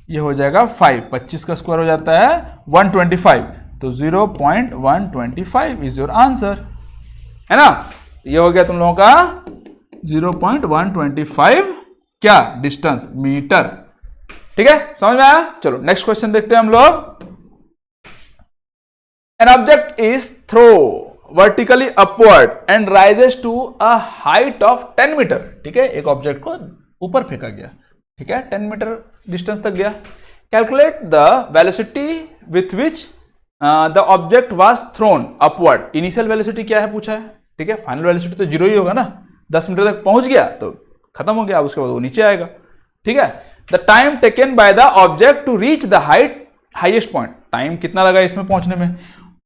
ये हो जाएगा 5, 25 का स्क्वायर हो जाता है 125, तो 0.125 इज योर आंसर, है ना। ये हो गया तुम लोगों का 0.125 क्या डिस्टेंस मीटर, ठीक है, समझ में आया। चलो नेक्स्ट क्वेश्चन देखते हैं हम लोग। An object is throw vertically upward and rises to a height of 10 metre, ठीक है। एक ऑब्जेक्ट को ऊपर फेंका गया, ठीक है, 10 मीटर डिस्टेंस तक गया। Calculate the velocity with which the object was thrown upward. Initial velocity क्या है पूछा है, ठीक है, फाइनल वेलोसिटी तो 0 ही होगा ना, 10 मीटर तक पहुंच गया तो खत्म हो गया, उसके बाद वो नीचे आएगा, ठीक है। The time taken by the object to reach the highest point, time कितना लगा इसमें पहुंचने में।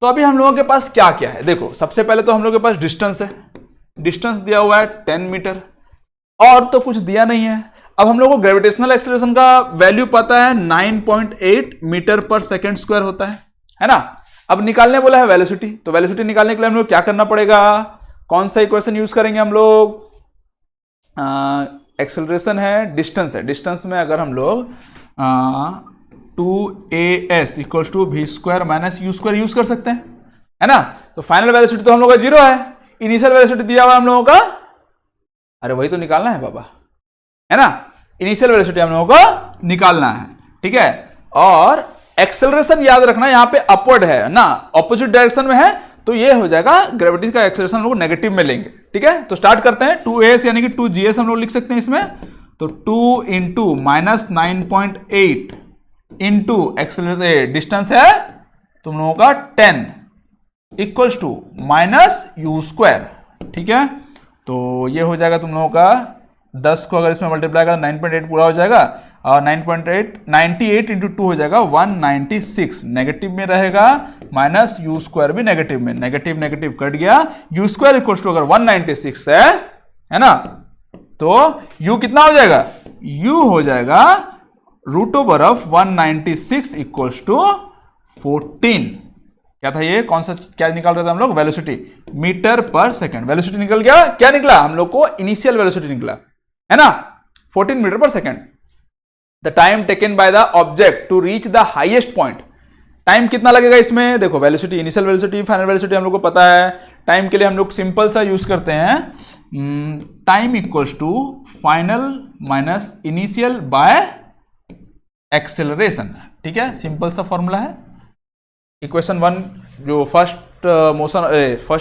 तो अभी हम लोगों के पास क्या क्या है, देखो सबसे पहले तो हम लोगों के पास डिस्टेंस है, डिस्टेंस दिया हुआ है 10 मीटर, और तो कुछ दिया नहीं है। अब हम लोगों को ग्रेविटेशनल एक्सेलरेशन का वैल्यू पता है 9.8 मीटर पर सेकेंड स्क्वायर होता है ना। अब निकालने बोला है वेलोसिटी, तो वेलोसिटी निकालने के लिए हम लोग क्या करना पड़ेगा, कौन सा इक्वेशन यूज करेंगे हम लोग, एक्सेलरेशन है, डिस्टेंस है, डिस्टेंस में अगर हम लोग 2as equals to v square minus u square use कर सकते हैं, है ना। तो फाइनल वेलोसिटी तो हम लोग का 0 है, इनिशियल वेलोसिटी दिया हुआ हम लोगों का, अरे वही तो निकालना है बाबा, है ना। इनिशियल वेलोसिटी हम लोगों को निकालना है, ठीक है। और एक्सेलरेशन याद रखना यहां पे अपवर्ड है ना, ऑपोजिट डायरेक्शन में है, तो ये हो जाएगा ग्रेविटी का एक्सेलरेशन हम लोग नेगेटिव में लेंगे, ठीक है। तो स्टार्ट करते हैं, 2as यानी कि 2gs हम लोग लिख सकते हैं इसमें, तो 2 into minus 9.8 into acceleration distance है तुम लोगों का 10 equals to minus u square, ठीक है। तो ये हो जाएगा तुम लोगों का 10 को अगर इसमें मल्टीप्लाई करें 9.8 पूरा हो जाएगा, और 98 इंटू 2 हो जाएगा 196, नेगेटिव में रहेगा, माइनस यू स्क्वायर भी नेगेटिव में, नेगेटिव नेगेटिव कट गया, यू स्क्वायर इक्वल्स टू अगर 196 है ना, तो यू कितना हो जाएगा, यू हो जाएगा root over of 196 equals to 14। क्या था ये, कौन सा क्या निकाल रहे थे हम लोग, वेलोसिटी मीटर पर सेकंड, वेलोसिटी निकल गया, क्या निकला हम लोग को, इनिशियल वेलोसिटी निकला, है ना, 14 मीटर पर second. The time taken by the object to reach the highest point, time कितना लगेगा इसमें, देखो velocity, initial velocity, final velocity हम लोग को पता है। टाइम के लिए हम लोग सिंपल सा यूज करते हैं, time equals to final minus initial by acceleration, ठीक है, सिंपल सा फॉर्मूला है। इक्वेशन 1 जो फर्स्ट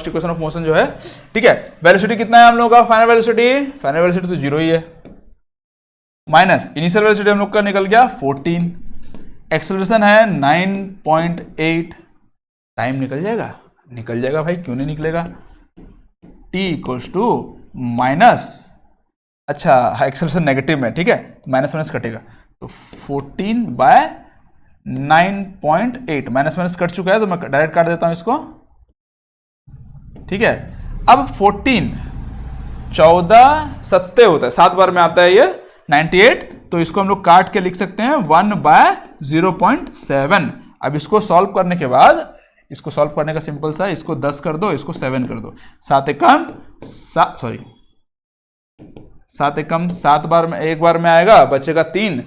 इक्वेशन ऑफ मोशन जो है, ठीक है। वेलोसिटी कितना है हम लोगों का, फाइनल वेलोसिटी तो 0 ही है, माइनस इनिशियल वेलोसिटी हम लोग का निकल गया 14, एक्सेलरेशन है 9.8, टाइम निकल जाएगा भाई, क्यों नहीं निकलेगा। t इक्वल्स टू माइनस, अच्छा एक्सेलरेशन नेगेटिव में, ठीक है, माइनस माइनस कटेगा, तो 14/9.8, माइनस माइनस कट चुका है तो मैं डायरेक्ट काट देता हूं इसको, ठीक है। अब 14, 14 सत्ते होता है, 7 बार में आता है ये 98, तो इसको हम लोग काट के लिख सकते हैं 1/0.7। अब इसको सॉल्व करने के बाद, इसको सॉल्व करने का सिंपल सा, इसको 10 कर दो, इसको 7 कर दो, 7 एकम 7 बार में, एक बार में आएगा, बचेगा 3,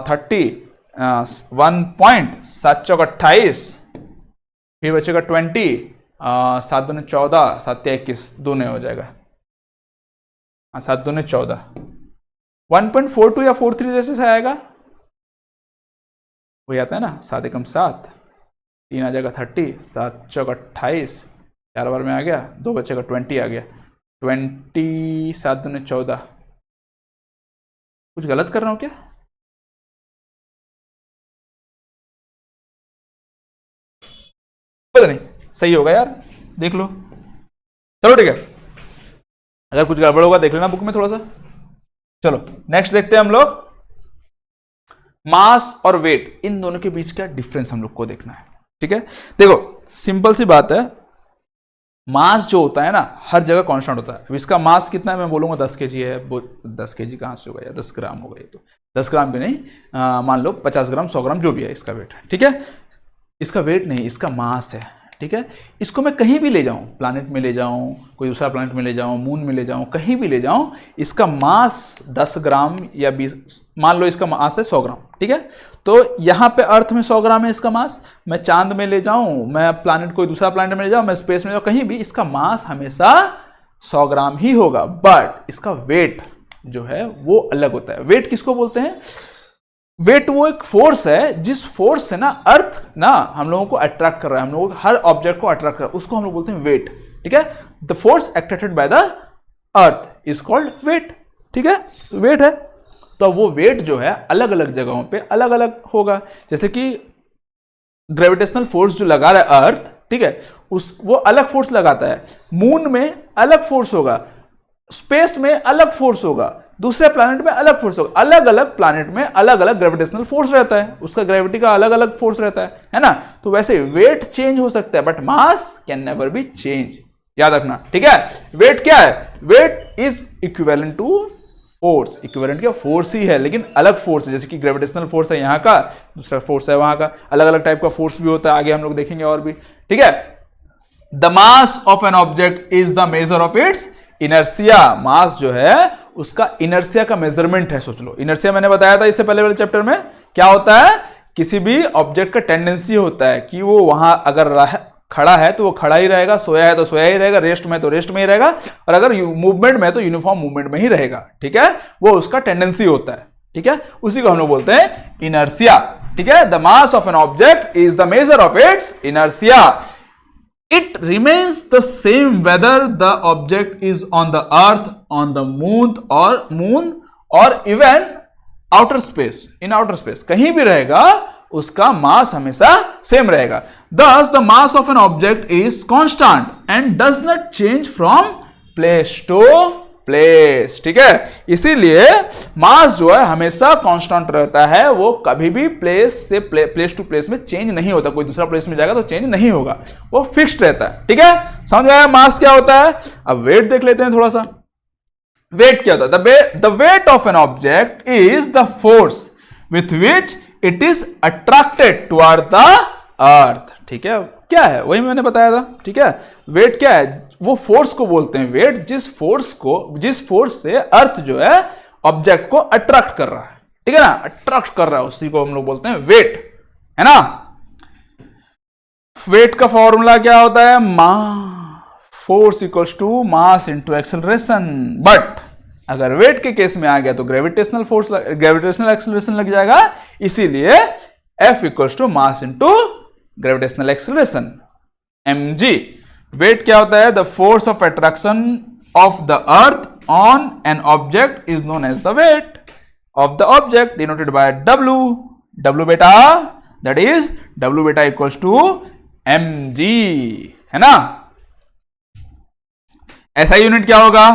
30, 1.7 चौक 28, फिर बचेगा 20, 7 दूने 14, 7 21, दूने हो जाएगा, 7 दूने 14, 1.42 या 43 जैसे से आएगा, वही आता है ना, 7 एकम 7, 3 आ जाएगा 30, 7 चौक 28, 4 बार में आ गया, 2 बचेगा 20 आ गया, 20, 7 दूने 14, कुछ गलत कर रहा हूं क्या? पता नहीं, सही होगा यार, देख लो, चलो ठीक है, अगर कुछ गड़बड़ होगा देख लेना बुक में थोड़ा सा। चलो नेक्स्ट देखते हैं हम लोग, मास और वेट, इन दोनों के बीच का डिफरेंस हम लोग को देखना है, ठीक है। देखो सिंपल सी बात है, मास जो होता है ना हर जगह कांस्टेंट होता है। अब इसका मास कितना है मैं बोलूंगा 10 केजी है, वो 10 केजी कहाँ से होगा या 10 ग्राम होगा, ये तो 10 ग्राम भी नहीं, मान लो 50 ग्राम 100 ग्राम जो भी है इसका वेट है, ठीक है। इसका वेट नहीं, इसका मास है, ठीक है। इसको मैं कहीं भी ले जाऊं, प्लैनेट में ले जाऊं, कोई दूसरा प्लैनेट में ले जाऊं, मून में ले जाऊं, कहीं भी ले जाऊं, इसका मास 10 ग्राम या 20, मान लो इसका मास है 100 ग्राम, ठीक है। तो यहाँ पे अर्थ में 100 ग्राम है इसका मास, मैं चांद में ले जाऊं, मैं प्लैनेट कोई दूसरा प्लैनेट में ले जाऊं, मैं स्पेस में जाऊं, कहीं भी इसका मास हमेशा 100 ग्राम ही होगा, बट इसका वेट जो है वो अलग होता है। वेट किसको बोलते हैं? वेट वो एक फोर्स है जिस फोर्स से ना अर्थ ना हम लोगों को अट्रैक्ट कर रहा है, हम लोगों को हर ऑब्जेक्ट को अट्रैक्ट कर रहा है, उसको हम लोग बोलते हैं वेट, ठीक है। The force attracted by the earth is called weight, ठीक है, वेट है। तो वो वेट जो है अलग अलग जगहों पे अलग अलग होगा, जैसे कि ग्रेविटेशनल फोर्स जो लगा रहा है अर्थ, ठीक है, वो अलग फोर्स लगाता है, मून में अलग फोर्स होगा, स्पेस में अलग फोर्स होगा, दूसरे प्लैनेट में अलग फोर्स होगा, अलग अलग प्लैनेट में अलग अलग ग्रेविटेशनल फोर्स रहता है, उसका ग्रेविटी का अलग अलग फोर्स रहता है ना। तो वैसे वेट चेंज हो सकता है but mass can never be change, याद रखना, ठीक है। वेट क्या है? Weight is equivalent to force, equivalent क्या, फोर्स ही है लेकिन अलग फोर्स है, जैसे कि ग्रेविटेशनल फोर्स है यहाँ का, दूसरा फोर्स है वहां का, अलग अलग टाइप का फोर्स भी होता है, आगे हम लोग देखेंगे और भी, ठीक है। The mass of an object is the measure of its inertia, mass जो है उसका इनर्सिया का मेजरमेंट है। सोच लो, इनर्सिया मैंने बताया था इससे पहले वाले चैप्टर में, क्या होता है, किसी भी ऑब्जेक्ट का टेंडेंसी होता है कि वो वहां अगर खड़ा है तो वो खड़ा ही रहेगा, सोया है तो सोया ही रहेगा, रेस्ट में तो रेस्ट में ही रहेगा, और अगर मूवमेंट में तो यूनिफॉर्म मूवमेंट में ही रहेगा, ठीक है, वो उसका टेंडेंसी होता है, ठीक है, उसी को हम लोग बोलते हैं इनर्सिया, ठीक है। The mass of an object is the measure of its inertia, it remains the same whether the object is on the earth, on the moon or even outer space, in outer space कहीं भी रहेगा उसका मास हमेशा same रहेगा। Thus the mass of an object is constant and does not change from place to place, ठीक है। इसीलिए मास जो है हमेशा कांस्टेंट रहता है, वो कभी भी प्लेस से प्लेस टू प्लेस में चेंज नहीं होता, कोई दूसरा प्लेस में जाएगा तो चेंज नहीं होगा, वो फिक्स्ड रहता है, ठीक है। समझ में आया मास क्या होता है? अब वेट देख लेते हैं थोड़ा सा। वेट क्या होता है? The weight of an object is the force with which it is attracted toward the earth, ठीक है। क्या है? वही मैंने बताया था, ठीक है। वेट क्या है? वो फोर्स को बोलते हैं वेट, जिस फोर्स से अर्थ जो है ऑब्जेक्ट को अट्रैक्ट कर रहा है, ठीक है ना, अट्रैक्ट कर रहा है, उसी को हम लोग बोलते हैं वेट, है ना। वेट का फॉर्मूला क्या होता है? Force equals to mass into acceleration, but अगर वेट के केस में आ गया तो ग्रेविटेशनल एक्सेलरेशन लग जाएगा, इसीलिए F equals to mass into gravitational acceleration, mg। Weight क्या होता है? The force of attraction of the earth on an object is known as the weight, of the object denoted by W, W बेटा that is W बेटा equals to mg, है ना। SI unit क्या होगा,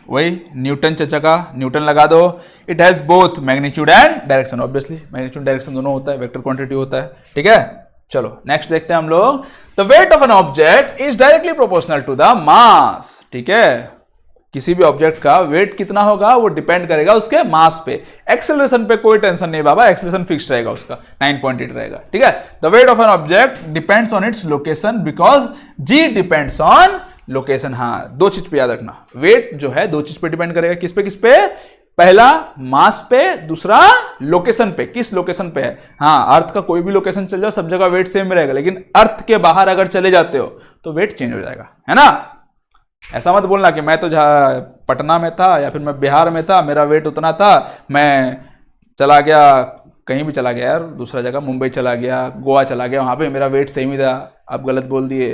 वही न्यूटन चचा का, Newton लगा दो। It has both magnitude and direction, obviously magnitude direction दोनों होता है, वेक्टर क्वांटिटी होता है, ठीक है। चलो नेक्स्ट देखते हैं हम लोग। The weight of an object is directly proportional to the mass, ठीक है। किसी भी ऑब्जेक्ट का वेट कितना होगा वो डिपेंड करेगा उसके मास पे। एक्सेलरेशन पे कोई टेंशन नहीं बाबा, एक्सेलरेशन फिक्स रहेगा उसका 9.8 रहेगा, ठीक है। The weight of an object depends on its location because g depends on location. हाँ, दो चीज पे याद रखना, वेट जो है दो चीज पे डिपेंड करेगा। किस पे, पहला मास पे, दूसरा लोकेशन पे, किस लोकेशन पे है। हाँ, अर्थ का कोई भी लोकेशन चल जाओ सब जगह वेट सेम रहेगा, लेकिन अर्थ के बाहर अगर चले जाते हो तो वेट चेंज हो जाएगा, है ना। ऐसा मत बोलना कि मैं तो जहाँ पटना में था या फिर मैं बिहार में था, मेरा वेट उतना था, मैं चला गया कहीं भी चला गया यार, दूसरा जगह मुंबई चला गया, गोवा चला गया, वहां पे मेरा वेट सेम ही था, आप गलत बोल दिए,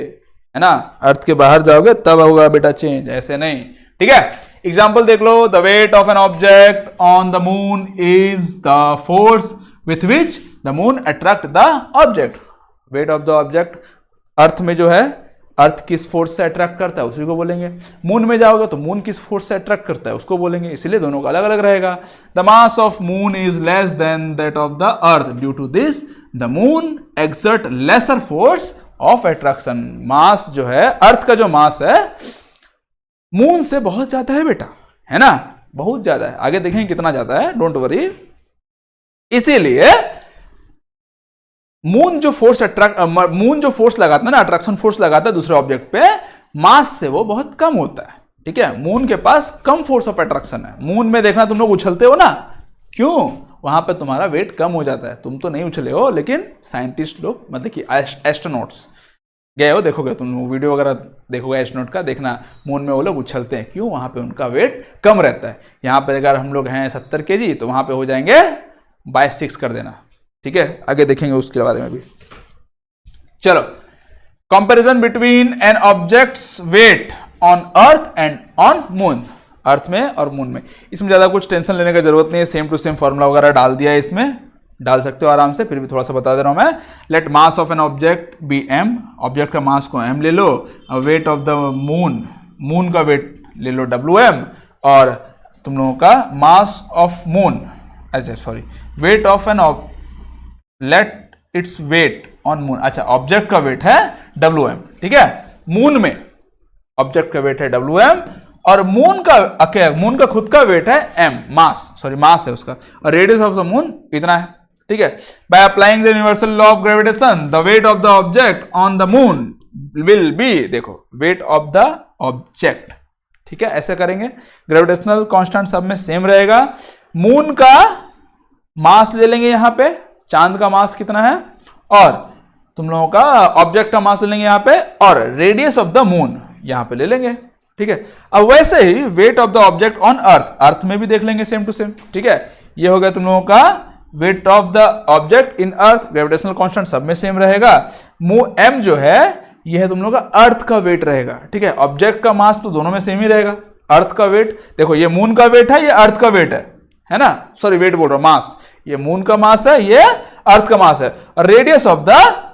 है ना। अर्थ के बाहर जाओगे तब होगा बेटा चेंज, ऐसे नहीं, ठीक है। एग्जाम्पल देख लो। The weight of an object on the moon is the force with which the moon attract the object. Weight of the object, earth में जो है, अर्थ किस फोर्स से अट्रैक्ट करता है उसी को बोलेंगे। मून में जाओगे तो मून किस फोर्स से अट्रैक्ट करता है उसको बोलेंगे, इसलिए दोनों का अलग अलग रहेगा। The mass of moon is less than that of the earth, due to this the moon exert lesser force of attraction. Mass जो है, अर्थ का जो मास है मून से बहुत ज्यादा है बेटा, है ना, बहुत ज्यादा है। आगे देखेंगे कितना ज्यादा है, डोंट वरी। इसीलिए मून जो फोर्स लगाता है ना, अट्रैक्शन फोर्स लगाता है दूसरे ऑब्जेक्ट पे, मास से वो बहुत कम होता है, ठीक है। मून के पास कम फोर्स ऑफ अट्रैक्शन है। मून में देखना तुम लोग उछलते हो ना, क्यों, वहां पे तुम्हारा वेट कम हो जाता है। तुम तो नहीं उछले हो, लेकिन साइंटिस्ट लोग, मतलब कि एस्ट्रोनॉट्स गए हो, देखोगे तुम वीडियो वगैरह देखोगे एस्ट्रोनॉट का, देखना मून में वो लोग उछलते हैं, क्यों, वहां पे उनका वेट कम रहता है। यहाँ पे अगर हम लोग हैं 70 kg तो वहां पे हो जाएंगे 22-6 कर देना, ठीक है। आगे देखेंगे उसके बारे में भी। चलो, comparison between an objects weight on earth and on moon, earth में और मून में। इसमें ज्यादा कुछ टेंशन लेने का जरूरत नहीं है, सेम टू सेम फॉर्मूला वगैरह डाल दिया है, इसमें डाल सकते हो आराम से, फिर भी थोड़ा सा बता दे रहा हूं मैं। Let mass of an object be m, object का मास को m ले लो, weight of the moon, moon का वेट ले लो Wm, और तुम लोगों का मास ऑफ मून, अच्छा sorry, weight of an let it's weight on moon, अच्छा ऑब्जेक्ट का वेट है Wm, ठीक है। मून में ऑब्जेक्ट का वेट है Wm और मून का खुद का वेट है m, मास है उसका, और रेडियस ऑफ द मून इतना है, ठीक है। By applying the universal law of gravitation the weight of the object on the moon will be, देखो वेट ऑफ द ऑब्जेक्ट, ठीक है, ऐसे करेंगे। ग्रेविटेशनल कांस्टेंट सब में सेम रहेगा। मून का मास ले लेंगे यहां पे, चांद का मास कितना है, और तुम लोगों का ऑब्जेक्ट का मास ले लेंगे यहां पे, और रेडियस ऑफ द मून यहां पे ले लेंगे, ठीक है। अब वैसे ही weight of the object on earth, earth में भी देख लेंगे सेम टू सेम, ठीक है। ये हो गया तुम लोगों का wait of the object in earth, gravitational constant सब में सेम रहेगा। m जो है ये है तुम लोगों का अर्थ का वेट रहेगा, ठीक है। ऑब्जेक्ट का मास तो दोनों में सेम ही रहेगा। अर्थ का वेट देखो, ये मून का वेट है, ये अर्थ का वेट है ना, सॉरी वेट बोल रहा हूं, मास, ये मून का मास है, ये अर्थ का मास है। और radius of the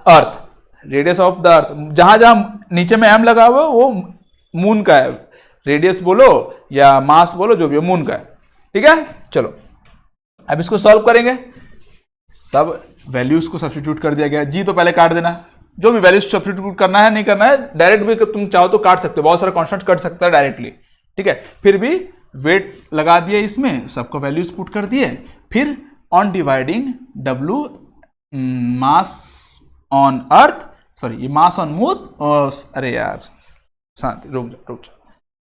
earth, radius of the अर्थ, जहां जहां नीचे में m लगा हुआ है वो मून का है, रेडियस बोलो या मास बोलो, जो भी है मून का है, ठीक है। चलो अब इसको सॉल्व करेंगे। सब वैल्यूज को सब्स्टिट्यूट कर दिया गया, जी तो पहले काट देना, जो भी वैल्यूज सब्स्टिट्यूट करना है नहीं करना है, डायरेक्ट भी तुम चाहो तो काट सकते हो, बहुत सारे कांस्टेंट कट सकता है डायरेक्टली, ठीक है। फिर भी वेट लगा दिया इसमें, सबको वैल्यूज पुट कर दिए, फिर on dividing W mass on earth, sorry ये मास ऑन मून, अरे यार शांति, रुक जा,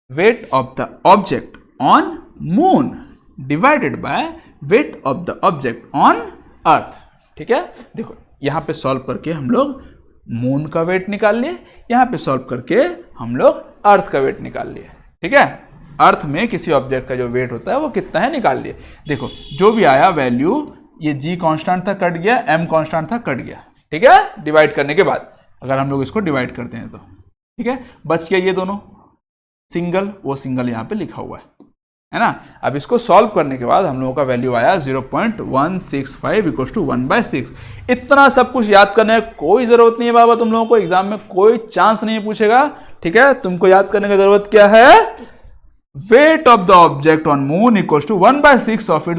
wait of the object on moon divided by weight of the object on अर्थ, ठीक है। देखो यहां पे सॉल्व करके हम लोग मून का वेट निकाल लिए, यहां पे सॉल्व करके हम लोग अर्थ का वेट निकाल लिए, ठीक है। अर्थ में किसी ऑब्जेक्ट का जो वेट होता है वो कितना है निकाल लिए। देखो जो भी आया वैल्यू, ये g कांस्टेंट था कट गया, m कांस्टेंट था कट गया, ठीक है। डिवाइड करने के बाद अगर हम लोग इसको डिवाइड करते हैं तो, ठीक है, बच गया ये दोनों, सिंगल, वो सिंगल यहां पे लिखा हुआ है है ना। अब इसको सॉल्व करने के बाद हम लोगों का वैल्यू आया 0.165 इक्वल टू 1/6। इतना सब कुछ याद करने की कोई जरूरत नहीं है बाबा, तुम लोगों को एग्जाम में कोई चांस नहीं पूछेगा, ठीक है। तुमको याद करने की जरूरत क्या है, weight of the object on moon equal to 1/6 of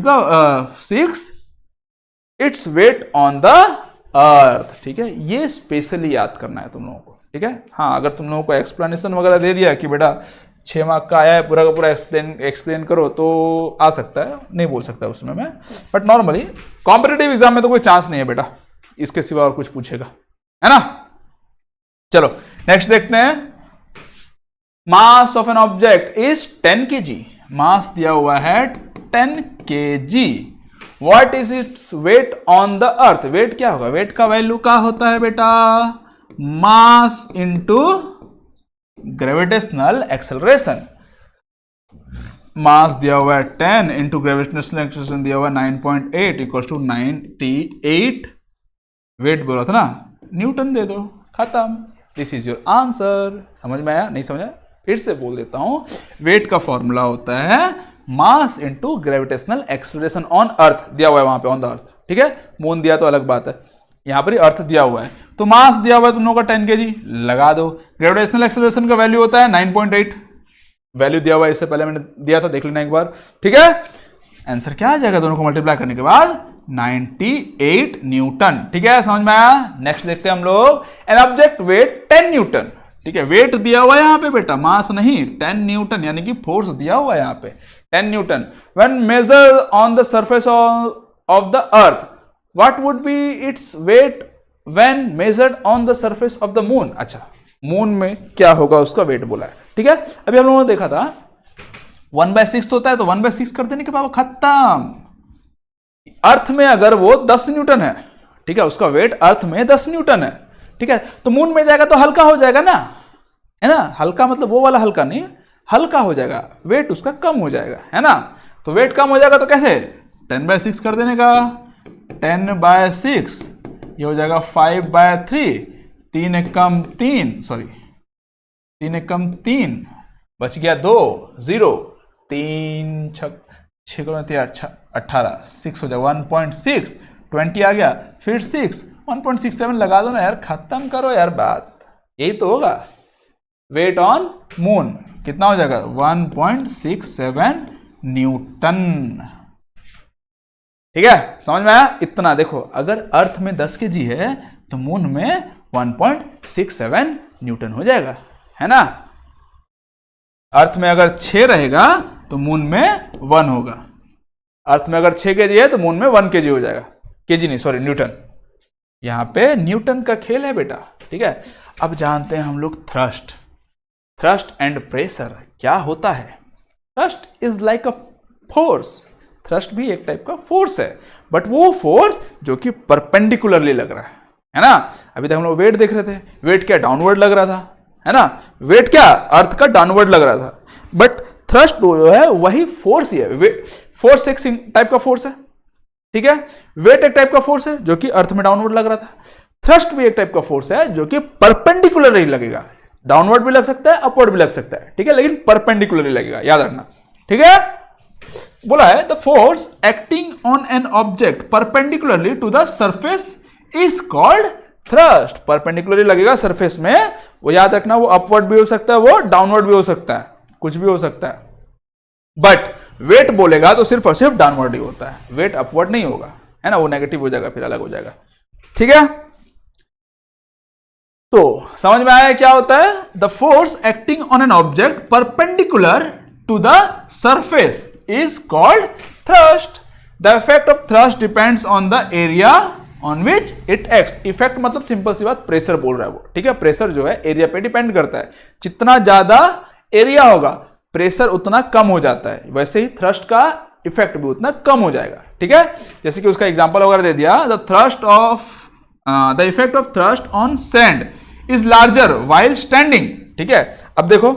its weight on the earth, ठीक है। ये स्पेशली याद करना है तुम लोगों को, ठीक है। हाँ, अगर तुम लोगों को एक्सप्लेनेशन वगैरह दे दिया कि बेटा 6 मार्क का आया है, पूरा का पूरा एक्सप्लेन करो, तो आ सकता है, नहीं बोल सकता उसमें मैं, बट नॉर्मली कॉम्पिटिटिव एग्जाम में तो कोई चांस नहीं है बेटा इसके सिवा और कुछ पूछेगा, है ना। चलो नेक्स्ट देखते हैं। Mass of an object is 10 kg। Mass दिया हुआ है 10 kg। What is its weight on the earth. Weight क्या होगा, वेट का वैल्यू क्या होता है बेटा, mass into gravitational acceleration. Mass दिया हुआ है 10 इंटू ग्रेविटेशनल एक्सेलरेशन दिया हुआ है 9.8 इक्वल टू 98। वेट बोला था ना, न्यूटन दे दो, खत्म। This is your answer. समझ में आया, नहीं समझा, फिर से बोल देता हूं। वेट का फॉर्मूला होता है मास into gravitational acceleration on earth, दिया हुआ है वहां पे ऑन द अर्थ, ठीक है। मून दिया तो अलग बात है, यहां पर अर्थ दिया हुआ है, तो मास दिया हुआ है तुम लोगों का 10 kg, लगा दो। ग्रेविटेशनल एक्सेलरेशन का वैल्यू होता है 9.8, वैल्यू दिया हुआ है, इससे पहले मैंने दिया था, देख लेना एक बार, ठीक है। आंसर क्या आ जाएगा, दोनों को मल्टीप्लाई करने के बाद 98 न्यूटन, ठीक है। समझ में आया। नेक्स्ट देखते हैं हम लोग। एन ऑब्जेक्ट वेट 10 न्यूटन, ठीक है। वेट दिया हुआ है यहां पे बेटा, मास नहीं, 10 न्यूटन, यानी कि फोर्स दिया हुआ है यहां पे 10 Newton. When major on the surface of the earth, what would be its weight when measured on the surface of the moon. अच्छा, मून में क्या होगा उसका वेट बोला है, ठीक है। अभी हम लोगों ने देखा था 1/6 होता है, तो 1/6 कर देने के बाद खत्म। अर्थ में अगर वो 10 न्यूटन है, ठीक है, उसका वेट अर्थ में 10 न्यूटन है, ठीक है, तो मून में जाएगा तो हल्का हो जाएगा ना, है ना। हल्का मतलब वो वाला हल्का नहीं, हल्का हो जाएगा, वेट उसका कम हो जाएगा, है ना। तो वेट कम हो जाएगा तो कैसे, 10/6 कर देने का, 10/6 ये हो जाएगा 5/3, 3 एकम 3, सॉरी 3 एकम 3, बच गया 2, 0, 3 6 18, 6 हो जाएगा 1.6, 20 आ गया, फिर 6, 1.67 लगा दो ना यार, खत्म करो यार बात, यही तो होगा। वेट ऑन मून कितना हो जाएगा, 1.67 न्यूटन, ठीक है। समझ में आया। इतना देखो, अगर अर्थ में 10 kg है तो मून में 1.67 न्यूटन हो जाएगा, है ना। अर्थ में अगर 6 रहेगा तो मून में 1 होगा। अर्थ में अगर 6 kg है तो मून में 1 kg हो जाएगा, kg नहीं सॉरी न्यूटन। यहां पे न्यूटन का खेल है बेटा, ठीक है। अब जानते हैं हम लोग थ्रस्ट एंड प्रेशर क्या होता है। Thrust is like a force, thrust भी एक टाइप का फोर्स है, बट वो फोर्स जो कि परपेंडिकुलरली लग रहा है ना। अभी तक हम लोग वेट देख रहे थे, वेट क्या डाउनवर्ड लग रहा था, है ना। वेट क्या अर्थ का डाउनवर्ड लग रहा था, बट थ्रस्ट जो है वही फोर्स ही है। फोर्स एक टाइप का फोर्स है, ठीक है। वेट एक टाइप का फोर्स है जो कि अर्थ में डाउनवर्ड लग रहा था। थ्रस्ट भी एक टाइप का फोर्स है जो कि परपेंडिकुलरली लगेगा, डाउनवर्ड भी लग सकता है, अपवर्ड भी लग सकता है, ठीक है, लेकिन परपेंडिकुलरली लगेगा, याद रखना, ठीक है। बोला है the force acting on an object perpendicularly to the surface is called thrust. Perpendicularly लगेगा सरफेस में, वो याद रखना, वो अपवर्ड भी हो सकता है, वो डाउनवर्ड भी हो सकता है, कुछ भी हो सकता है। बट वेट बोलेगा तो सिर्फ और सिर्फ डाउनवर्ड ही होता है, वेट अपवर्ड नहीं होगा, है ना, वो नेगेटिव हो जाएगा, फिर अलग हो जाएगा, ठीक है। तो समझ में आया क्या होता है, the force acting on an object perpendicular to the surface is called thrust. The effect of thrust depends on the area on which it acts. Effect मतलब सिंपल सी बात, प्रेशर बोल रहा है वो, ठीक है। प्रेशर जो है एरिया पे डिपेंड करता है, जितना ज्यादा एरिया होगा प्रेशर उतना कम हो जाता है, वैसे ही थ्रस्ट का इफेक्ट भी उतना कम हो जाएगा, ठीक है। जैसे कि उसका एग्जांपल वगैरह दे दिया, the effect of thrust on sand is larger while standing, ठीक है। अब देखो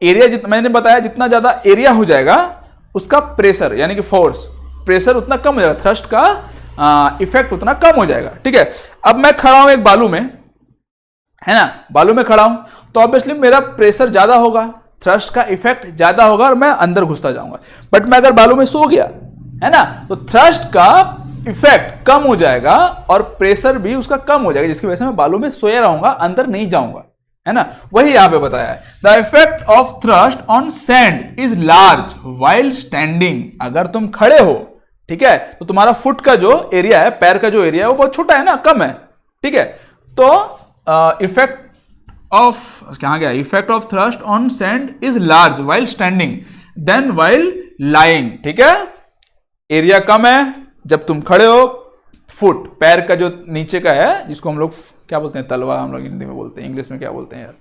एरिया जितना मैंने बताया, जितना ज्यादा एरिया हो जाएगा उसका प्रेशर यानी कि फोर्स, प्रेशर उतना कम हो जाएगा, थ्रस्ट का इफेक्ट उतना कम हो जाएगा, ठीक है। अब मैं खड़ा हूं एक बालू में, है ना, बालू में खड़ा हूं तो ऑब्वियसली मेरा प्रेशर ज्यादा होगा, थ्रस्ट का इफेक्ट ज्यादा होगा और मैं अंदर घुसता जाऊंगा। बट मैं अगर बालू में सो गया, है ना, तो थ्रस्ट का इफेक्ट कम हो जाएगा और प्रेशर भी उसका कम हो जाएगा, जिसकी वजह से मैं बालू में सोया रहूंगा, अंदर नहीं जाऊंगा, है ना। वही यहां पे बताया है, the effect of thrust on sand is large while standing. अगर तुम खड़े हो, ठीक है, तो तुम्हारा फुट का जो एरिया है, पैर का जो एरिया है, वो बहुत छोटा है ना, कम है, ठीक है। तो इफेक्ट ऑफ कहां गया, effect of thrust on sand is large while standing than while lying, ठीक है। एरिया कम है जब तुम खड़े हो, फुट पैर का जो नीचे का है, जिसको हम लोग क्या बोलते हैं, तलवा हम लोग हिंदी में बोलते हैं, इंग्लिश में क्या बोलते हैं यार,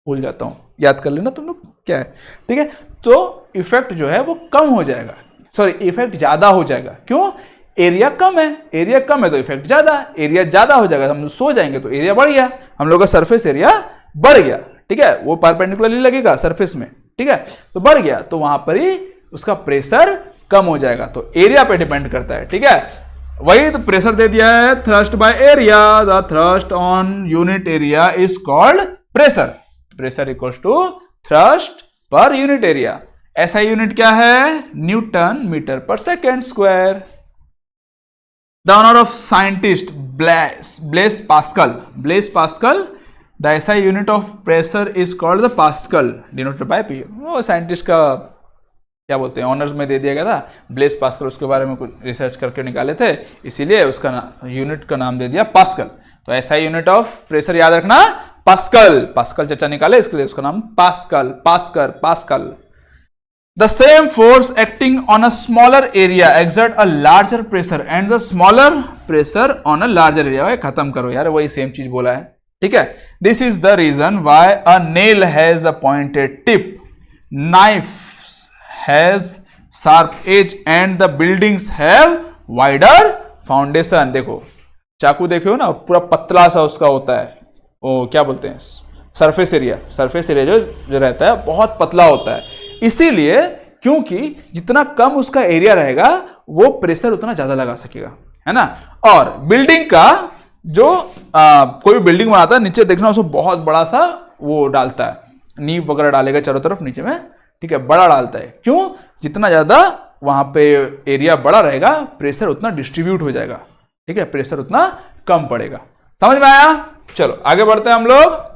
भूल जाता हूं, याद कर लेना तुम लोग क्या है, ठीक है। तो इफेक्ट जो है वो कम हो जाएगा, सॉरी इफेक्ट ज्यादा हो जाएगा। क्यों? एरिया कम है, एरिया कम है तो इफेक्ट ज्यादा, एरिया ज्यादा हो जाएगा, हम सो जाएंगे तो एरिया बढ़ गया, हम लोग का सरफेस एरिया बढ़ गया, ठीक है, वो परपेंडिकुलरली लगेगा सरफेस में, ठीक है, तो बढ़ गया, तो वहां पर ही उसका प्रेशर कम हो जाएगा। तो एरिया पे डिपेंड करता है, ठीक है। वही तो प्रेशर दे दिया है, thrust by area, the thrust on unit area is called pressure. Pressure equals to thrust per unit area. ऐसा यूनिट क्या है? Newton metre per second square. The honour of scientist Blaise Pascal, the SI unit of pressure is called the pascal, denoted by P। वो scientist का क्या बोलते हैं, honours में दे दिया गया था, ब्लेस पास्कल, उसके बारे में कुछ रिसर्च करके निकाले थे, इसीलिए उसका यूनिट का नाम दे दिया पास्कल। तो SI यूनिट ऑफ प्रेशर याद रखना पास्कल, पास्कल चर्चा निकाले, इसके लिए उसका नाम pascal. The same force acting on a smaller area exert a larger pressure and the smaller pressure on a larger area। भाई खत्म करो यार, वही सेम चीज बोला है, ठीक है। This is the reason why a nail has a pointed tip, knife has sharp edge and the buildings have wider foundation। देखो चाकू देखो ना, पूरा पतला सा उसका होता है, वो क्या बोलते हैं, सरफेस एरिया जो रहता है बहुत पतला होता है, इसीलिए क्योंकि जितना कम उसका एरिया रहेगा वो प्रेशर उतना ज्यादा लगा सकेगा, है ना। और बिल्डिंग का जो कोई भी बिल्डिंग बनाता है, नीचे देखना उसको बहुत बड़ा सा वो डालता है, नींव वगैरह डालेगा चारों तरफ नीचे में, ठीक है, बड़ा डालता है। क्यों? जितना ज्यादा वहां पे एरिया बड़ा रहेगा, प्रेशर उतना डिस्ट्रीब्यूट हो जाएगा, ठीक है, प्रेशर उतना कम पड़ेगा। समझ में आया? चलो आगे बढ़ते हैं हम लोग।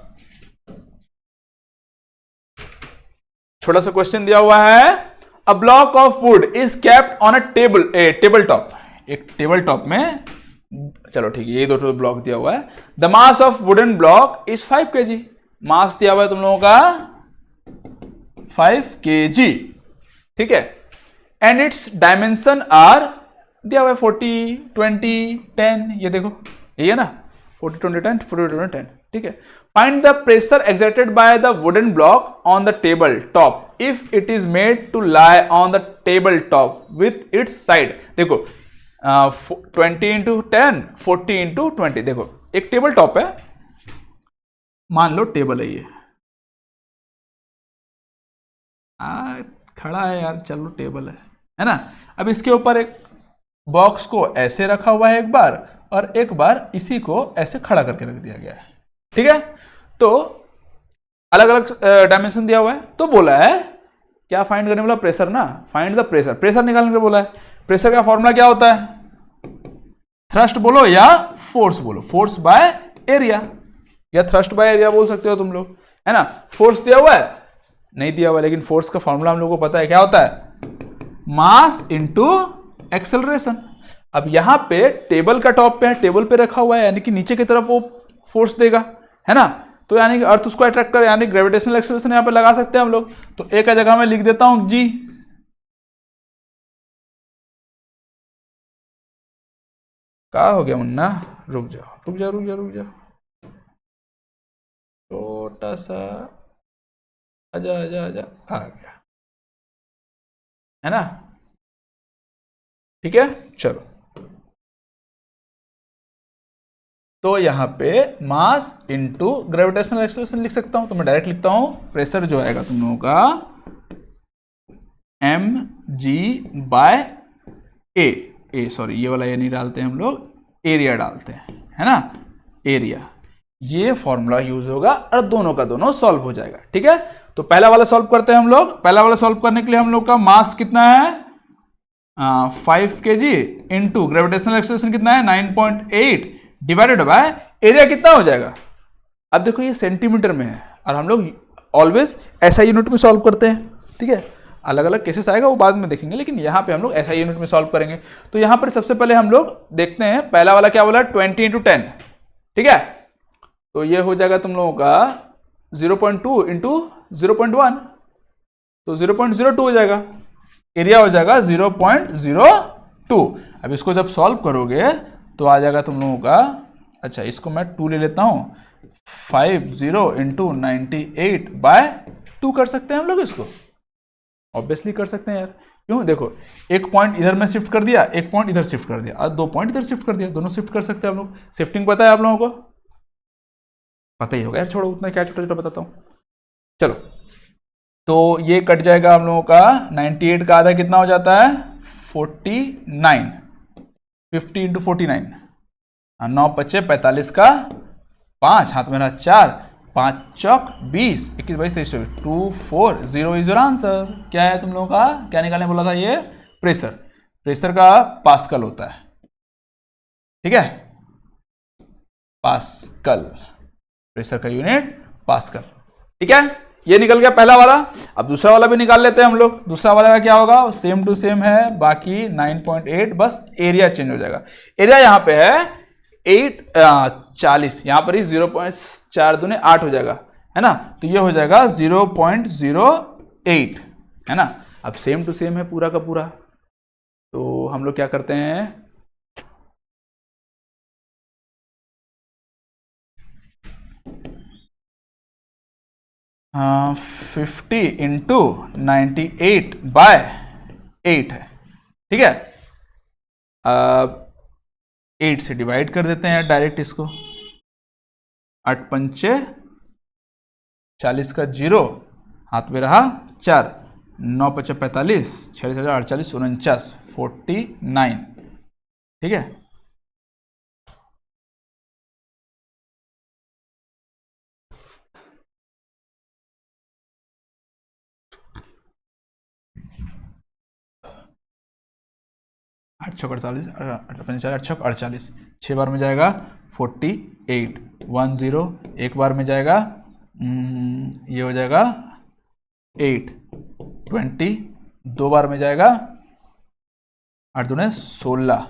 छोटा सा क्वेश्चन दिया हुआ है, a block of would is kept on a table top. एक टेबल टॉप में, चलो ठीक है, ये दो ब्लॉक दिया हुआ है। The mass of wooden block is 5 kg। Mass दिया हुआ है तुम लोगों का 5 kg, ठीक है। एंड इट्स डायमेंशन आर दिया हुआ है 40, 20, 10। ये देखो ये है ना, 40, 20, 10, 40, 20, 10, ठीक है। Find the pressure exerted by the wooden block on the table top if it is made to lie on the table top with its side. देखो 20 इंटू 10, 40 इंटू 20। देखो एक टेबल टॉप है, मान लो टेबल है ये, खड़ा है यार, चलो टेबल है ना। अब इसके ऊपर एक बॉक्स को ऐसे रखा हुआ है एक बार, और एक बार इसी को ऐसे खड़ा करके रख दिया गया है, ठीक है। तो अलग अलग डायमेंशन दिया हुआ है, तो बोला है क्या फाइंड करने बोला? प्रेशर ना, फाइंड द प्रेशर, प्रेशर निकालने के बोला है। प्रेशर का फॉर्मूला क्या होता है? थ्रस्ट बोलो या फोर्स बोलो, फोर्स बाय एरिया या थ्रस्ट बाय एरिया बोल सकते हो तुम लोग, है ना। फोर्स दिया हुआ है? नहीं दिया हुआ, लेकिन फोर्स का फॉर्मूला हम लोग को पता है, क्या होता है? मास इंटू एक्सेलरेशन। अब यहां पे टेबल का टॉप पे है, टेबल पे रखा हुआ है, यानी कि नीचे की तरफ वो फोर्स देगा, है ना। तो यानी कि अर्थ उसको अट्रैक्ट कर, यानी ग्रेविटेशनल एक्सेलरेशन यहां पे लगा सकते हैं हम लोग। तो एक जगह में लिख देता हूं जी। क्या हो गया मुन्ना? रुक जाओ, छोटा सा, आजा, आ गया, है ना, ठीक है। चलो तो यहां पे मास इंटू ग्रेविटेशनल एक्सेलरेशन लिख सकता हूं, तो मैं डायरेक्ट लिखता हूं, प्रेशर जो आएगा तुम लोगों का mg/a, सॉरी ये वाला ये नहीं डालते हैं हम लोग, एरिया डालते हैं, है ना, एरिया। ये फॉर्मूला यूज होगा और दोनों का दोनों सॉल्व हो जाएगा। ठीक है, तो पहला वाला सॉल्व करते हैं हम लोग। पहला वाला सॉल्व करने के लिए हम लोग का मास कितना है 5 kg इंटू ग्रेविटेशनल एक्सेलरेशन कितना है 9.8 डिवाइडेड बाय एरिया कितना हो जाएगा। अब देखो ये सेंटीमीटर में है और हम लोग ऑलवेज एसआई यूनिट में सॉल्व करते हैं। ठीक है, अलग अलग केसेस आएगा वो बाद में देखेंगे, लेकिन यहाँ पे हम लोग एसआई यूनिट में सॉल्व करेंगे। तो यहाँ पर सबसे पहले हम लोग देखते हैं पहला वाला क्या बोला 20 इंटू 10। ठीक है, तो ये हो जाएगा तुम लोगों का 0.2 इंटू 0.1 तो 0.02 हो जाएगा। एरिया हो जाएगा 0.02। अब इसको जब सॉल्व करोगे तो आ जाएगा तुम लोगों का, अच्छा इसको मैं 2 ले लेता हूँ, 50 इंटू 98 बाय 2 कर सकते हैं हम लोग इसको, ऑब्वियसली कर सकते हैं यार। क्यों, देखो एक पॉइंट इधर में शिफ्ट कर दिया, एक पॉइंट इधर शिफ्ट कर दिया और 2 पॉइंट इधर शिफ्ट कर दिया, दोनों शिफ्ट कर सकते हैं हम लोग। शिफ्टिंग पता है आप लोगों को, पता ही होगा यार, छोड़ो उतना क्या छोटा छोटा बताता हूँ। चलो, तो ये कट जाएगा हम लोगों का 98 का आधा कितना हो जाता है 49, 50 इंटू 49, 9 पचे 45 का 5, हाथ में रहा 4, 5 चौक 20, 21 22 23 24, 240 इज योर आंसर। क्या है तुम लोगों का, क्या निकालने बोला था, ये प्रेशर। प्रेशर का पास्कल होता है। ठीक है, पास्कल, प्रेशर का यूनिट पास्कल। ठीक है, ये निकल गया पहला वाला। अब दूसरा वाला भी निकाल लेते हैं हम लोग। दूसरा वाला का क्या होगा, सेम टू सेम है, बाकी 9.8, बस एरिया चेंज हो जाएगा। एरिया यहाँ पे है 40, यहाँ पर ही 0.4 दूने 8 हो जाएगा, है ना, तो ये हो जाएगा 0.08, है ना। अब सेम टू सेम है पूरा का पूरा, तो हम लोग क्या करते हैं, हाँ 50 इंटू 98 बाय 8 है। ठीक है, अब 8 से डिवाइड कर देते हैं डायरेक्ट इसको, 8 पंचे 40 का 0, हाथ में रहा 4, 9 पचे 45, 46 48 49, 49। ठीक है, आठ छः 48, 48, 6 बार में जाएगा 48, 10, एक बार में जाएगा ये हो जाएगा 8, 20, 2 बार में जाएगा 8 दूने 16,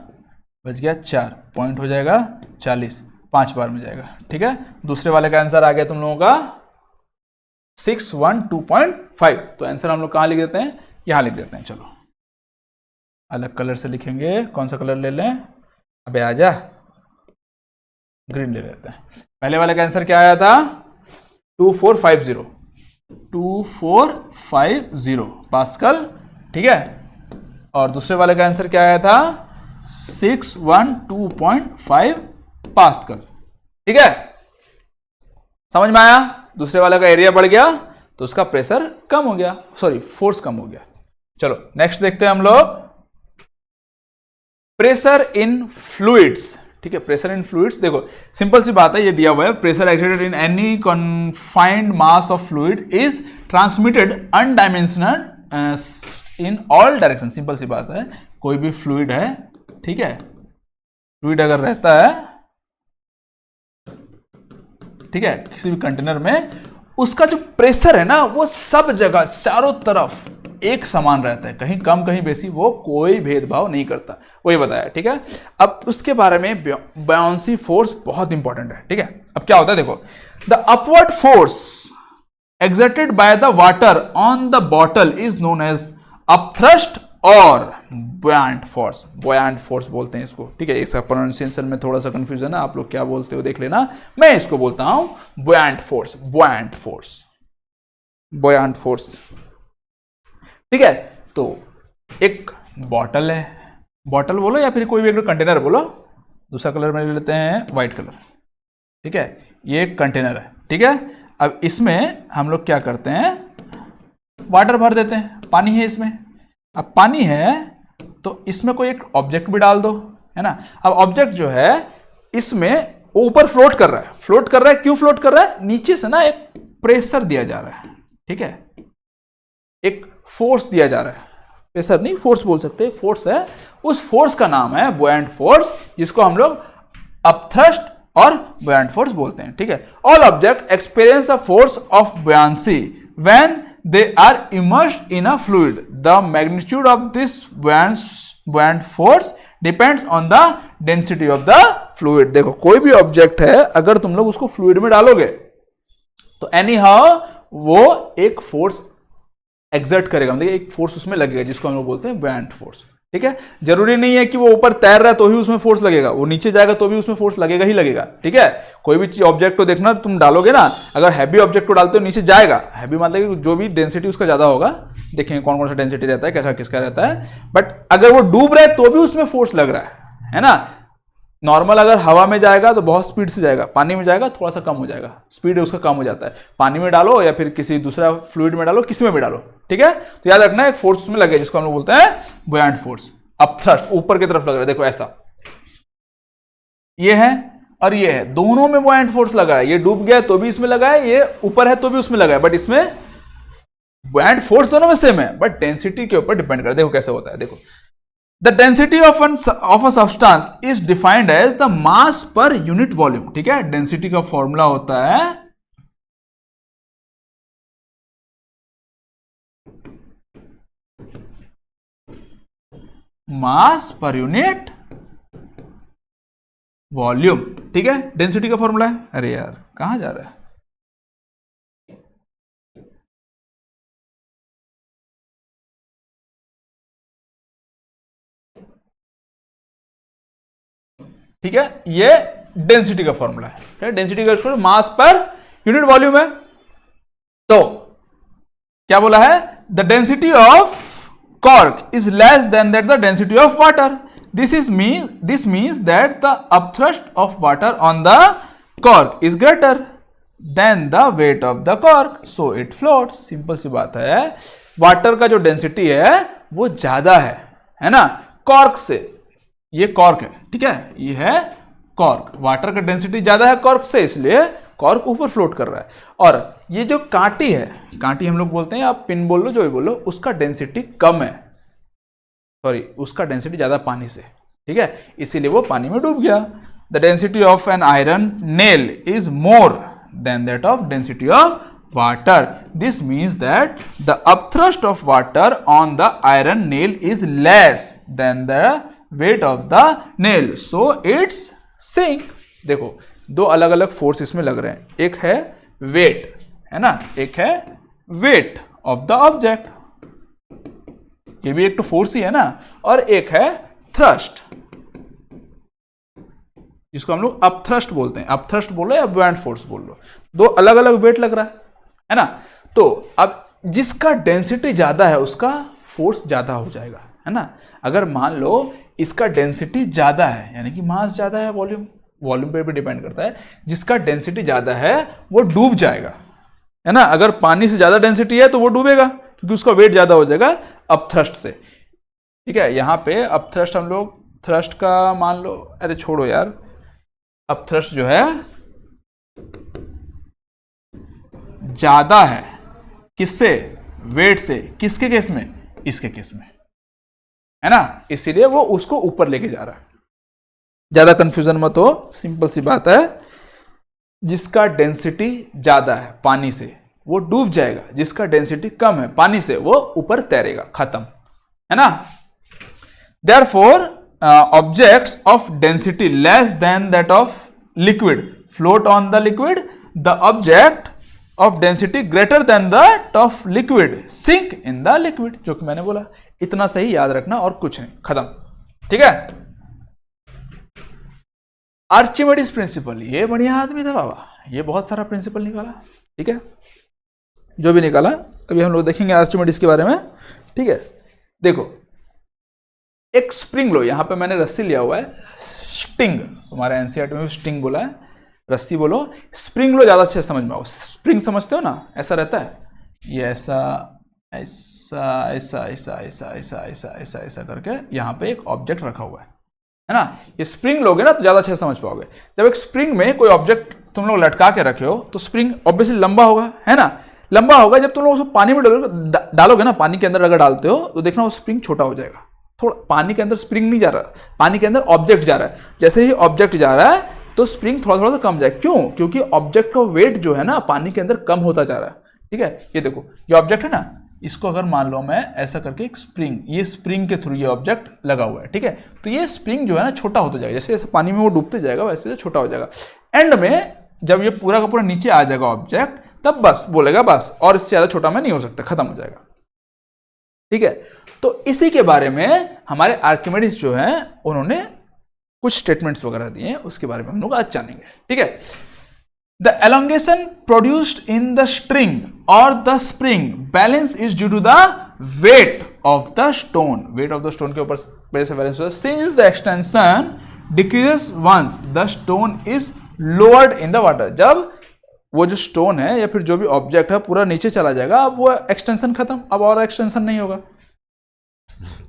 बच गया 4, पॉइंट हो जाएगा 40, 5 बार में जाएगा। ठीक है, दूसरे वाले का आंसर आ गया तुम लोगों का 612.5। तो आंसर हम लोग कहाँ लिख देते हैं, यहाँ लिख देते हैं। चलो अलग कलर से लिखेंगे, कौन सा कलर ले लें, अबे आजा, ग्रीन ले लेते हैं। पहले वाले का आंसर क्या आया था 2450 पास्कल। ठीक है, और दूसरे वाले का आंसर क्या आया था 612.5 पास्कल। ठीक है, समझ में आया, दूसरे वाले का एरिया बढ़ गया तो उसका प्रेशर कम हो गया, सॉरी फोर्स कम हो गया। चलो नेक्स्ट देखते हैं हम लोग, प्रेशर इन फ्लूइड्स। ठीक है, प्रेशर इन फ्लूइड्स, देखो सिंपल सी बात है, ये दिया हुआ है, pressure exerted in any confined mass of fluid is transmitted undiminished in all direction. Simple सी बात है, कोई भी फ्लूइड है, ठीक है, फ्लूइड अगर रहता है, ठीक है, किसी भी कंटेनर में, उसका जो प्रेशर है ना वो सब जगह चारों तरफ एक समान रहता है, कहीं कम कहीं बेसी, वो कोई भेदभाव नहीं करता, वही बताया। ठीक है, अब उसके बारे में बायोंसी फोर्स बहुत इंपॉर्टेंट है। ठीक है, अब क्या होता है देखो, the upward force exerted by the water on the bottle is known as upthrust और buoyant force। buoyant force बोलते हैं इसको। ठीक है, इसका प्रोनाउंसिएशन में थोड़ा सा कंफ्यूजन है, आप लोग क्या बोलते हो देख लेना, मैं इसको बोलता हूं buoyant force, buoyant force, buoyant force। ठीक है, तो एक बॉटल है, बॉटल बोलो या फिर कोई भी एक कंटेनर बोलो, दूसरा कलर में ले लेते हैं व्हाइट कलर। ठीक है, ये एक कंटेनर है। ठीक है, अब इसमें हम लोग क्या करते हैं, वाटर भर देते हैं, पानी है इसमें। अब पानी है तो इसमें कोई एक ऑब्जेक्ट भी डाल दो, है ना। अब ऑब्जेक्ट जो है इसमें ऊपर फ्लोट कर रहा है, फ्लोट कर रहा है, क्यों फ्लोट कर रहा है? नीचे से ना एक प्रेशर दिया जा रहा है, ठीक है, एक फोर्स दिया जा रहा है, प्रेशर नहीं फोर्स बोल सकते, फोर्स है, उस फोर्स का नाम है बुओयंट फोर्स, जिसको हम लोग अपथ्रस्ट और बुओयंट फोर्स बोलते हैं, ठीक है। All object experience a force of buoyancy when they are immersed in a fluid, the magnitude of this buoyant force depends on the density of the fluid. देखो कोई भी ऑब्जेक्ट है, अगर तुम लोग उसको फ्लूइड में डालोगे तो एनी हाउ वो एक फोर्स एक्सर्ट करेगा, मतलब एक फोर्स उसमें लगेगा, जिसको हम लोग बोलते हैं बुओयंट फोर्स, ठीक है। जरूरी नहीं है कि वो ऊपर तैर रहा है तो ही उसमें फोर्स लगेगा, वो नीचे जाएगा तो भी उसमें फोर्स लगेगा ही लगेगा, ठीक है। कोई भी चीज ऑब्जेक्ट को देखना, तुम डालोगे ना, अगर हैवी ऑब्जेक्ट को डालते हो नीचे जाएगा, हैवी मतलब जो भी डेंसिटी उसका ज्यादा होगा, देखेंगे कौन कौन सा डेंसिटी रहता है, कैसा किसका रहता है, बट अगर वो डूब रहा है तो भी उसमें फोर्स लग रहा है ना। नॉर्मल अगर हवा में जाएगा तो बहुत स्पीड से जाएगा, पानी में जाएगा थोड़ा सा कम हो जाएगा, स्पीड उसका कम हो जाता है। पानी में डालो या फिर किसी दूसरा फ्लूइड में डालो, किसी में भी डालो, ठीक है। तो याद रखना एक फोर्स उसमें लगे, जिसको हम लोग बोलते हैं बुओयंट फोर्स। अपथ्रस्ट ऊपर की तरफ लग रहा है, देखो ऐसा, ये है और ये है, दोनों में बुओयंट फोर्स लगा है, ये डूब गया तो भी इसमें लगा है, ये ऊपर है तो भी उसमें लगा है, बट इसमें बुओयंट फोर्स दोनों में सेम है, बट डेंसिटी के ऊपर डिपेंड करता है। देखो कैसे होता है, देखो The density of a substance is defined as the mass per unit volume, ठीक है। डेंसिटी का फॉर्मूला होता है मास पर यूनिट वॉल्यूम, ठीक है, डेंसिटी का फॉर्मूला है। अरे यार कहां जा रहा है, ठीक है, ये डेंसिटी का फॉर्मूला है, डेंसिटी का मास पर यूनिट वॉल्यूम है। तो क्या बोला है, the density of cork is less than that the density of water, this means that the upthrust of water on the cork is greater than the weight of the cork, so it floats. Simple सी बात है, water का जो density है वो ज्यादा है ना कॉर्क से, ये कॉर्क है, ठीक है, ये है कॉर्क, वाटर का डेंसिटी ज्यादा है कॉर्क से, इसलिए कॉर्क ऊपर फ्लोट कर रहा है। और ये जो कांटी है, कांटी हम लोग बोलते हैं, आप पिन बोल लो जो भी बोलो, उसका डेंसिटी कम है, सॉरी उसका डेंसिटी ज्यादा पानी से, ठीक है, इसीलिए वो पानी में डूब गया। The density of an iron nail is more than that of density of water. This means that the upthrust of water on the iron nail is less than the weight of the nail, so it's sink. देखो दो अलग अलग force इसमें लग रहे हैं, एक है वेट है ना, एक है वेट ऑफ द ऑब्जेक्ट, ये भी एक तो फोर्स ही है ना, और एक है थ्रस्ट जिसको हम लोग अपथ्रस्ट बोलते हैं, अपथ्रस्ट बोलो या बुओयंट फोर्स बोल लो, दो अलग अलग वेट लग रहा है ना। तो अब जिसका डेंसिटी ज्यादा है उसका फोर्स ज्यादा हो जाएगा, है ना। अगर मान लो इसका डेंसिटी ज्यादा है, यानी कि मास ज्यादा है, वॉल्यूम पे भी डिपेंड करता है, जिसका डेंसिटी ज्यादा है वो डूब जाएगा, है ना। अगर पानी से ज्यादा डेंसिटी है तो वो डूबेगा क्योंकि उसका वेट ज्यादा हो जाएगा अपथ्रस्ट से, ठीक है। यहां पे अपथ्रस्ट हम लोग थ्रस्ट का मान लो, अरे छोड़ो यार, अपथ्रस्ट जो है ज्यादा है किससे, वेट से, किसके केस में, इसके केस में, है ना, इसीलिए वो उसको ऊपर लेके जा रहा है। ज्यादा कंफ्यूजन मत हो, सिंपल सी बात है, जिसका डेंसिटी ज्यादा है पानी से वो डूब जाएगा, जिसका डेंसिटी कम है पानी से वो ऊपर तैरेगा, खत्म, है ना। Therefore objects of density less than that of liquid float on the liquid, the object of density greater than that of liquid sink in the liquid, जो कि मैंने बोला, इतना सही याद रखना और कुछ नहीं, खत्म, ठीक है। आर्चिमेडिस प्रिंसिपल, ये बढ़िया आदमी था बाबा, ये बहुत सारा प्रिंसिपल निकाला, ठीक है, जो भी निकाला अभी हम लोग देखेंगे आर्चिमेडिस के बारे में, ठीक है। देखो एक स्प्रिंग लो, यहां पे मैंने रस्सी लिया हुआ है, स्टिंग, तुम्हारे एनसीईआरटी में स्टिंग बोला है, रस्सी बोलो, स्प्रिंग लो, ज्यादा अच्छे से समझ में आओ। स्प्रिंग समझते हो ना, ऐसा रहता है, ये ऐसा ऐसा ऐसा ऐसा ऐसा ऐसा ऐसा ऐसा ऐसा करके यहाँ पे एक ऑब्जेक्ट रखा हुआ है, है ना। ये स्प्रिंग लोगे ना तो ज्यादा अच्छे से समझ पाओगे। जब एक स्प्रिंग में कोई ऑब्जेक्ट तुम लोग लटका के रखे हो तो स्प्रिंग ऑब्वियसली लंबा होगा, है ना, लंबा होगा। जब तुम लोग उसको पानी में डालोगे ना, पानी के अंदर अगर डालते हो तो देखना वो स्प्रिंग छोटा हो जाएगा। थोड़ा पानी के अंदर स्प्रिंग नहीं जा रहा, पानी के अंदर ऑब्जेक्ट जा रहा है। जैसे ही ऑब्जेक्ट जा रहा है तो स्प्रिंग थोड़ा थोड़ा सा कम जाए। क्यों? क्योंकि ऑब्जेक्ट का वेट जो है ना पानी के अंदर कम होता जा रहा है। ठीक है, ये देखो ये ऑब्जेक्ट है ना, इसको अगर मान लो मैं ऐसा करके एक स्प्रिंग, ये स्प्रिंग के थ्रू ये ऑब्जेक्ट लगा हुआ है। ठीक है, तो ये स्प्रिंग जो है ना छोटा होता जाएगा, जैसे जैसे पानी में वो डूबते जाएगा वैसे वैसे छोटा हो जाएगा। एंड में जब ये पूरा का पूरा नीचे आ जाएगा ऑब्जेक्ट, तब बस बोलेगा बस और इससे ज्यादा छोटा मैं नहीं हो सकता, खत्म हो जाएगा। ठीक है, तो इसी के बारे में हमारे आर्किमिडीज जो है उन्होंने कुछ स्टेटमेंट्स वगैरह दिए हैं, उसके बारे में हम लोग आज जानेंगे। ठीक है, the elongation produced in the string और the spring balance is due to the weight of the stone. Weight of the stone के ऊपर से बैलेंस होता है। Since the extension decreases once the stone is lowered in the water. जब वो जो stone है या फिर जो भी ऑब्जेक्ट है पूरा नीचे चला जाएगा, अब वो एक्सटेंशन खत्म, अब और एक्सटेंशन नहीं होगा।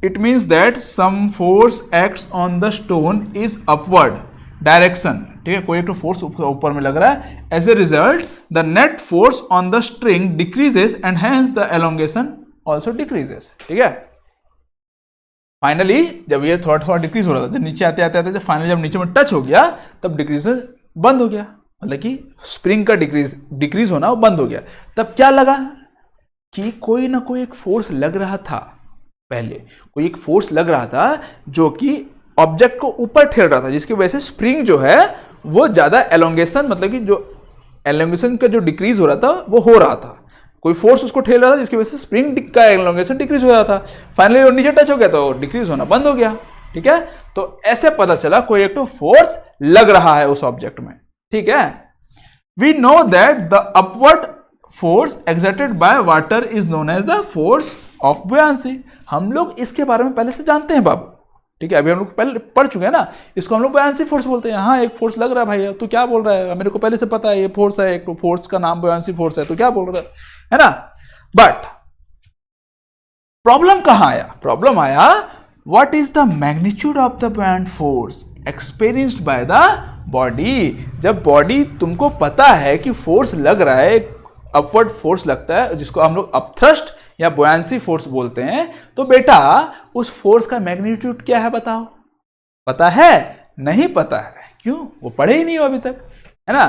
It means that some force acts on the stone is upward direction। ठीक है, कोई एक तो फोर्स ऊपर में लग रहा है। As a result, the net force on the string decreases and hence the elongation also decreases। ठीक है, फाइनली जब ये थोड़ा थोड़ा डिक्रीज हो रहा था, जब नीचे आते आते आते जब फाइनली जब नीचे में टच हो गया तब डिक्रीज बंद हो गया, मतलब कि स्प्रिंग का डिक्रीज होना वो बंद हो गया। तब क्या लगा कि कोई ना कोई एक फोर्स लग रहा था, पहले कोई एक फोर्स लग रहा था जो कि ऑब्जेक्ट को ऊपर ठेल रहा था, जिसकी वजह से स्प्रिंग जो है वो ज्यादा एलोंगेशन, मतलब कि जो एलोंगेशन का जो डिक्रीज हो रहा था वो हो रहा था। कोई फोर्स उसको ठेल रहा था जिसकी वजह से स्प्रिंग का एलोंगेशन डिक्रीज हो रहा था। फाइनली वो नीचे टच हो गया तो डिक्रीज होना बंद हो गया। ठीक है, तो ऐसे पता चला कोई एक तो फोर्स लग रहा है उस ऑब्जेक्ट में। ठीक है, we know that the upward force exerted by water is known as the force of buoyancy. हम लोग इसके बारे में पहले से जानते हैं बाबू। ठीक है, अभी हम लोग पहले पढ़ चुके हैं ना, इसको हम लोग बुयांसी फोर्स बोलते हैं। हाँ, एक फोर्स लग रहा है भाई, तू क्या बोल रहा है, मेरे को पहले से पता है ये फोर्स है, एक तो फोर्स का नाम बुयांसी फोर्स है, तू क्या बोल रहा है ना। बट प्रॉब्लम कहां आया? प्रॉब्लम आया what is the magnitude of the buoyant force experienced by the body. जब बॉडी तुमको पता है कि फोर्स लग रहा है, अपवर्ड फोर्स लगता है जिसको हम लोग अपथ्रस्ट या बुयांसी फोर्स बोलते हैं, तो बेटा उस फोर्स का मैग्नीट्यूड क्या है बताओ? पता है? नहीं पता है। क्यों? वो पढ़े ही नहीं हो अभी तक, है ना।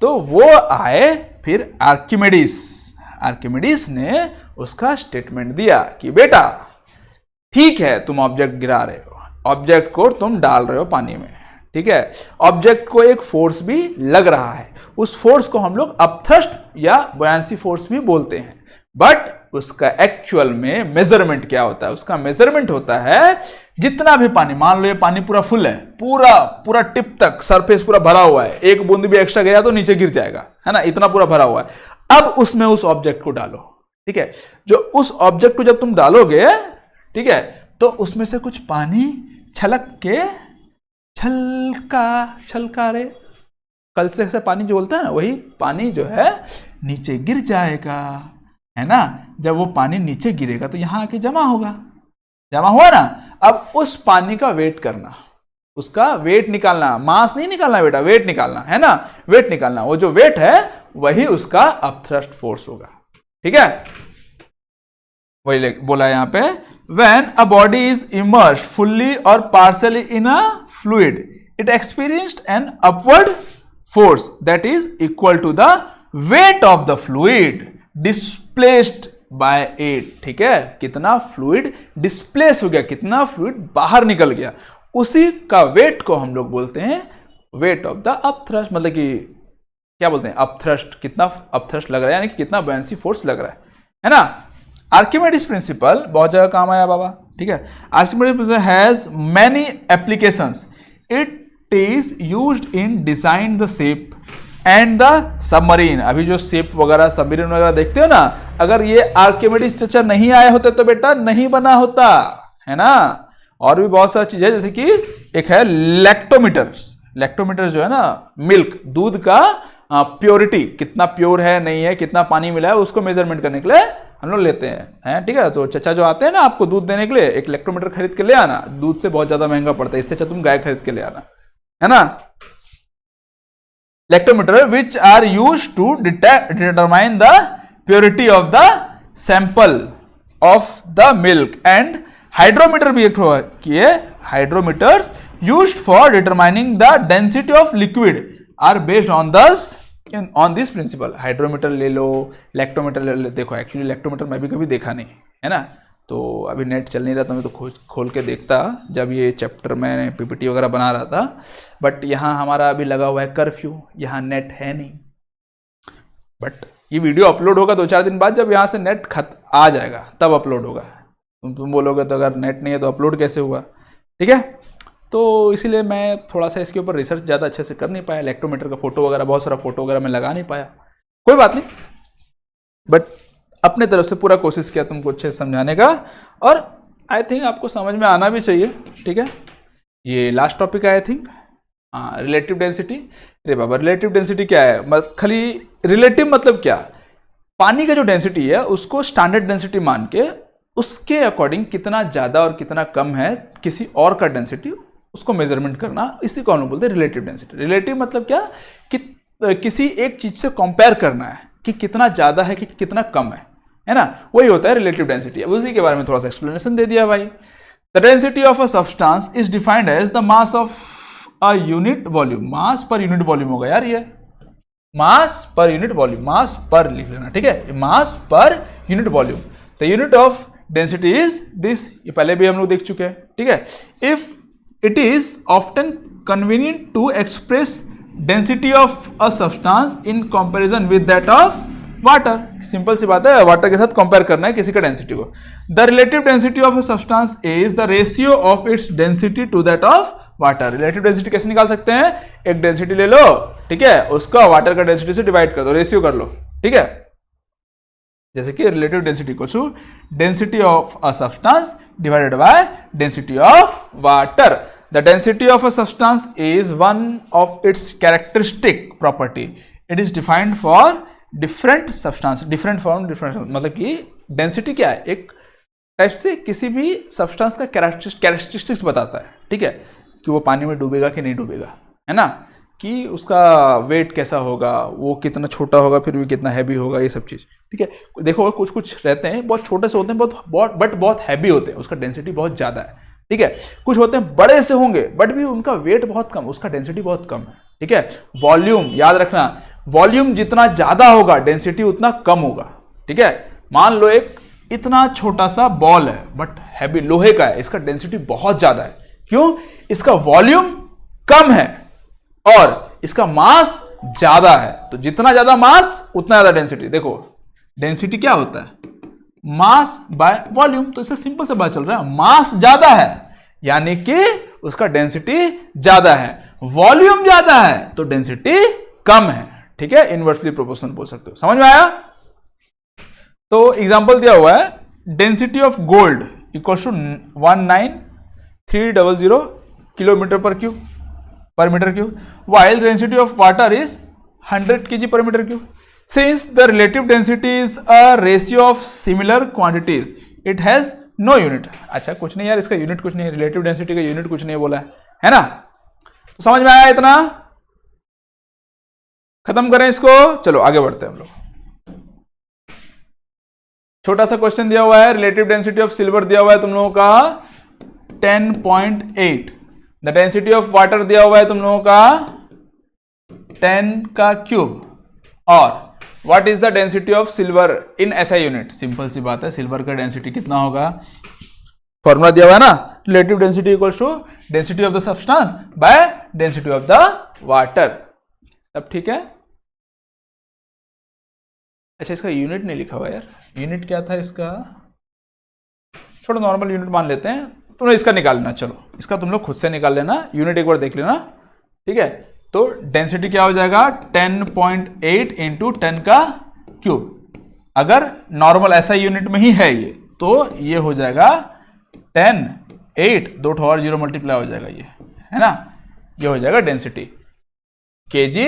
तो वो आए फिर आर्किमिडीज ने उसका स्टेटमेंट दिया कि बेटा ठीक है, तुम ऑब्जेक्ट गिरा रहे हो, ऑब्जेक्ट को तुम डाल रहे हो पानी में, ठीक है, ऑब्जेक्ट को एक फोर्स भी लग रहा है, उस फोर्स को हम लोग अपथ्रस्ट या बुयांसी फोर्स भी बोलते हैं। बट उसका एक्चुअल में मेजरमेंट क्या होता है? उसका मेजरमेंट होता है जितना भी पानी, मान लो ये पानी पूरा फुल है, पूरा टिप तक सरफेस पूरा भरा हुआ है, एक बूंद भी एक्स्ट्रा गया तो नीचे गिर जाएगा, है ना, इतना पूरा भरा हुआ है। अब उसमें उस ऑब्जेक्ट को डालो, ठीक है, जो उस ऑब्जेक्ट को जब तुम डालोगे, ठीक है, तो उसमें से कुछ पानी छलक के छलका रे कल से पानी जो बोलता है ना, वही पानी जो है नीचे गिर जाएगा, है ना। जब वो पानी नीचे गिरेगा तो यहां आके जमा होगा, जमा हुआ ना। अब उस पानी का वेट करना, उसका वेट निकालना, मास नहीं निकालना बेटा, वेट निकालना, है ना, वेट निकालना। वो जो वेट है वही उसका अपथ्रस्ट फोर्स होगा, ठीक है। वही बोला यहां पे, when a body is immersed fully or partially in a fluid, it experienced an upward force that is equal to the weight of the fluid displaced by it। ठीक है, कितना फ्लूइड डिस्प्लेस हो गया, कितना फ्लूइड बाहर निकल गया, उसी का वेट को हम लोग बोलते हैं वेट ऑफ द अपथ्रस्ट। मतलब कि क्या बोलते हैं, अपथ्रस्ट, कितना अपथ्रस्ट लग रहा है, यानी कि कितना बुयांसी फोर्स लग रहा है ना। आर्किमिडीज प्रिंसिपल बहुत जगह काम आया बाबा, ठीक है। Archimedes principal has many applications, it is used in design the ship and the submarine. अभी जो शिप वगैरह सबमरीन वगैरह देखते हो ना, अगर ये आर्किमिडीज चचा नहीं आए होते तो बेटा नहीं बना होता, है ना। और भी बहुत सारी चीजें, जैसे कि एक है लैक्टोमीटर। लैक्टोमीटर जो है ना, मिल्क, दूध का प्योरिटी, कितना प्योर है नहीं है, कितना पानी मिला है, उसको मेजरमेंट करने के लिए हम लोग लेते हैं, ठीक है। तो चचा जो आते हैं ना आपको दूध देने के लिए, एक इलेक्ट्रोमीटर खरीद के ले आना, दूध से बहुत ज्यादा महंगा पड़ता है, इससे अच्छा तुम गाय खरीद के ले आना, है ना। Electrometer which are used to determine the purity of the sample of the milk, and hydrometer भी एक किए, hydrometers used for determining the density of liquid are based on this principle. Hydrometer ले लो, इलेक्ट्रोमीटर ले लो। देखो actually electrometer मैं भी कभी देखा नहीं है ना, तो अभी नेट चल नहीं रहा था, मैं तो खोल के देखता जब ये चैप्टर मैंने पीपीटी वगैरह बना रहा था। बट यहाँ हमारा अभी लगा हुआ है कर्फ्यू, यहाँ नेट है नहीं। बट ये वीडियो अपलोड होगा 2-4 दिन बाद, जब यहाँ से नेट आ जाएगा तब अपलोड होगा। तुम बोलोगे तो अगर नेट नहीं है तो अपलोड कैसे हुआ, ठीक है। तो इसीलिए मैं थोड़ा सा इसके ऊपर रिसर्च ज़्यादा अच्छे से कर नहीं पाया, इलेक्ट्रोमीटर का फोटो वगैरह, बहुत सारा फोटो वगैरह मैं लगा नहीं पाया, कोई बात नहीं। बट अपने तरफ से पूरा कोशिश किया तुमको अच्छे से समझाने का, और आई थिंक आपको समझ में आना भी चाहिए, ठीक है। ये लास्ट टॉपिक है आई थिंक, हाँ, रिलेटिव डेंसिटी। अरे बाबा, रिलेटिव डेंसिटी क्या है? खाली रिलेटिव मतलब क्या? पानी का जो डेंसिटी है उसको स्टैंडर्ड डेंसिटी मान के उसके अकॉर्डिंग कितना ज़्यादा और कितना कम है किसी और का डेंसिटी, उसको मेजरमेंट करना, इसी को हम बोलते हैं रिलेटिव डेंसिटी। रिलेटिव मतलब क्या कि किसी एक चीज से कंपेयर करना है कि कितना ज़्यादा है कि कितना कम है ना, वही होता है रिलेटिव डेंसिटी। अब उसी के बारे में थोड़ा सा एक्सप्लेनेशन दे दिया भाई। The density of a substance is defined as the mass of a unit volume. Mass per unit volume होगा यार, ये मास पर यूनिट वॉल्यूम, मास पर लिख लेना, ठीक है, mass per unit volume. The unit of density is this, ये पहले भी हम लोग देख चुके हैं, ठीक है। If it is often convenient to express density of a substance in comparison with that of water, simple सी बात है, वाटर के साथ कंपेयर करना है किसी का डेंसिटी को। The relative density of a substance is the ratio of its density to that of water. Relative density कैसे निकाल सकते हैं? एक डेंसिटी ले लो, ठीक है, उसका वाटर का डेंसिटी से डिवाइड कर दो, रेशियो कर लो, ठीक है। जैसे कि रिलेटिव डेंसिटी को to density of a substance divided by density of water. The density of a substance is one of its characteristic property. It is defined for different substance, different form different, मतलब कि density क्या है? एक type से किसी भी substance का characteristics बताता है, ठीक है, कि वो पानी में डूबेगा कि नहीं डूबेगा, है ना, कि उसका वेट कैसा होगा, वो कितना छोटा होगा फिर भी कितना हैवी होगा, ये सब चीज़, ठीक है। देखो कुछ कुछ रहते हैं बहुत छोटे से होते हैं, बट बहुत हैवी होते हैं, उसका डेंसिटी बहुत ज़्यादा है, ठीक है। कुछ होते हैं बड़े से होंगे बट भी उनका वेट बहुत कम, उसका डेंसिटी बहुत कम है, ठीक है। वॉल्यूम याद रखना, वॉल्यूम जितना ज़्यादा होगा डेंसिटी उतना कम होगा, ठीक है। मान लो एक इतना छोटा सा बॉल है बट हैवी लोहे का है, इसका डेंसिटी बहुत ज़्यादा है, क्यों? इसका वॉल्यूम कम है और इसका मास ज्यादा है, तो जितना ज्यादा मास उतना ज्यादा डेंसिटी। देखो डेंसिटी क्या होता है? मास बाय वॉल्यूम, तो इससे सिंपल से बात चल रहा है, मास ज्यादा है यानी कि उसका डेंसिटी ज्यादा है, वॉल्यूम ज्यादा है तो डेंसिटी कम है, ठीक है। इनवर्सली प्रोपोर्शनल बोल सकते हो, समझ में आया? तो एग्जांपल दिया हुआ है, density of gold equal to 19300 kilometre per metre cube, while density of water is 100 kg per meter cube. Since the relative density is a ratio of similar quantities, it has no unit. अच्छा कुछ नहीं यार, इसका unit कुछ नहीं है, relative density का unit कुछ नहीं बोला है ना। तो समझ में आया इतना? खत्म करें इसको, चलो आगे बढ़ते हैं हम लोग। छोटा सा क्वेश्चन दिया हुआ है, रिलेटिव डेंसिटी ऑफ सिल्वर दिया हुआ है तुम लोगों का 10.8, द डेंसिटी ऑफ वाटर दिया हुआ है तुम लोगों का 10 का क्यूब, और what is the density of silver in SI unit. Simple सी बात है, सिल्वर का डेंसिटी कितना होगा? फॉर्मूला दिया हुआ है ना, relative density equals to density of the substance by density of the water. सब ठीक है? अच्छा इसका यूनिट नहीं लिखा हुआ यार, यूनिट क्या था इसका? छोड़ो, नॉर्मल यूनिट मान लेते हैं। तुमने इसका निकाल लेना, चलो इसका तुम लोग खुद से निकाल लेना, यूनिट एक बार देख लेना, ठीक है। तो डेंसिटी क्या हो जाएगा? 10.8 इंटू 10 का क्यूब। अगर नॉर्मल ऐसा यूनिट में ही है ये, तो ये हो जाएगा 10, 8, 2 और 0 मल्टीप्लाई हो जाएगा, ये है ना, ये हो जाएगा डेंसिटी केजी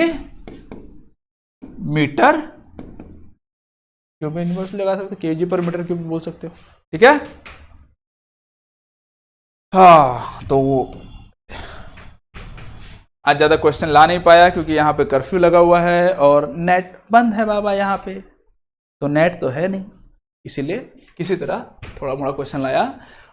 मीटर क्यूब में यूनिवर्सल लगा सकते हो, केजी पर मीटर क्यूब बोल सकते हो, ठीक है। हाँ तो वो आज ज़्यादा क्वेश्चन ला नहीं पाया क्योंकि यहाँ पे कर्फ्यू लगा हुआ है और नेट बंद है बाबा यहाँ पे, तो नेट तो है नहीं, इसीलिए किसी तरह थोड़ा मोड़ा क्वेश्चन लाया।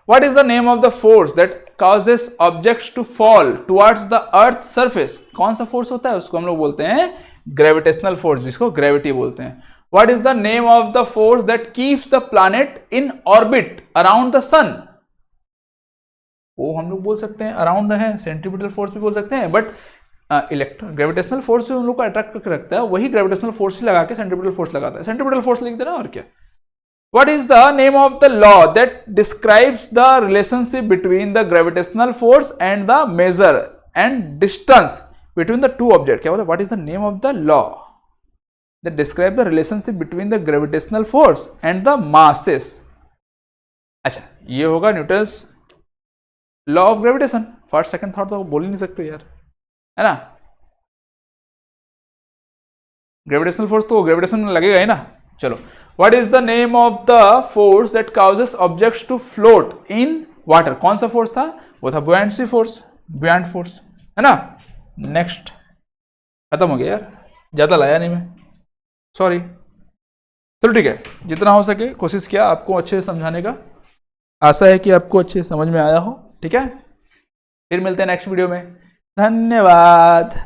What is the name of the force that causes objects to fall towards the earth surface? कौन सा फोर्स होता है उसको हम लोग बोलते हैं ग्रेविटेशनल फोर्स, जिसको ग्रेविटी बोलते हैं। What is the name of the force that keeps the planet in orbit around the sun? वो हम लोग बोल सकते हैं अराउंड है, सेंट्रीपिटल फोर्स भी बोल सकते हैं, बट ग्रेविटेशनल फोर्स जो उन लोग को अट्रैक्ट करके रखता है वही ग्रेविटेशनल फोर्स ही लगा के सेंट्रीपिटल फोर्स लगाता है, सेंट्रीपिटल फोर्स लिख देना और क्या। What is the name of the law that describes the relationship between the gravitational force and the measure and distance between the two objects? क्या बोला? What is the name of the law that describes the relationship between the gravitational force and the masses? अच्छा, ये होगा Newton's law of gravitation. First second thought तो बोल ही नहीं सकते यार, है ना। ग्रेविटेशनल फोर्स तो ग्रेविटेशन में लगेगा ही ना। चलो, What is the name of the force that causes objects to float in water? कौन सा फोर्स था? वो था buoyancy force, buoyant force, है ना। नेक्स्ट, खत्म हो गया यार, ज्यादा लाया नहीं मैं, सॉरी। चलो ठीक है, जितना हो सके कोशिश किया आपको अच्छे से समझाने का, आशा है कि आपको अच्छे समझ में आया हो, ठीक है। फिर मिलते हैं नेक्स्ट वीडियो में, धन्यवाद।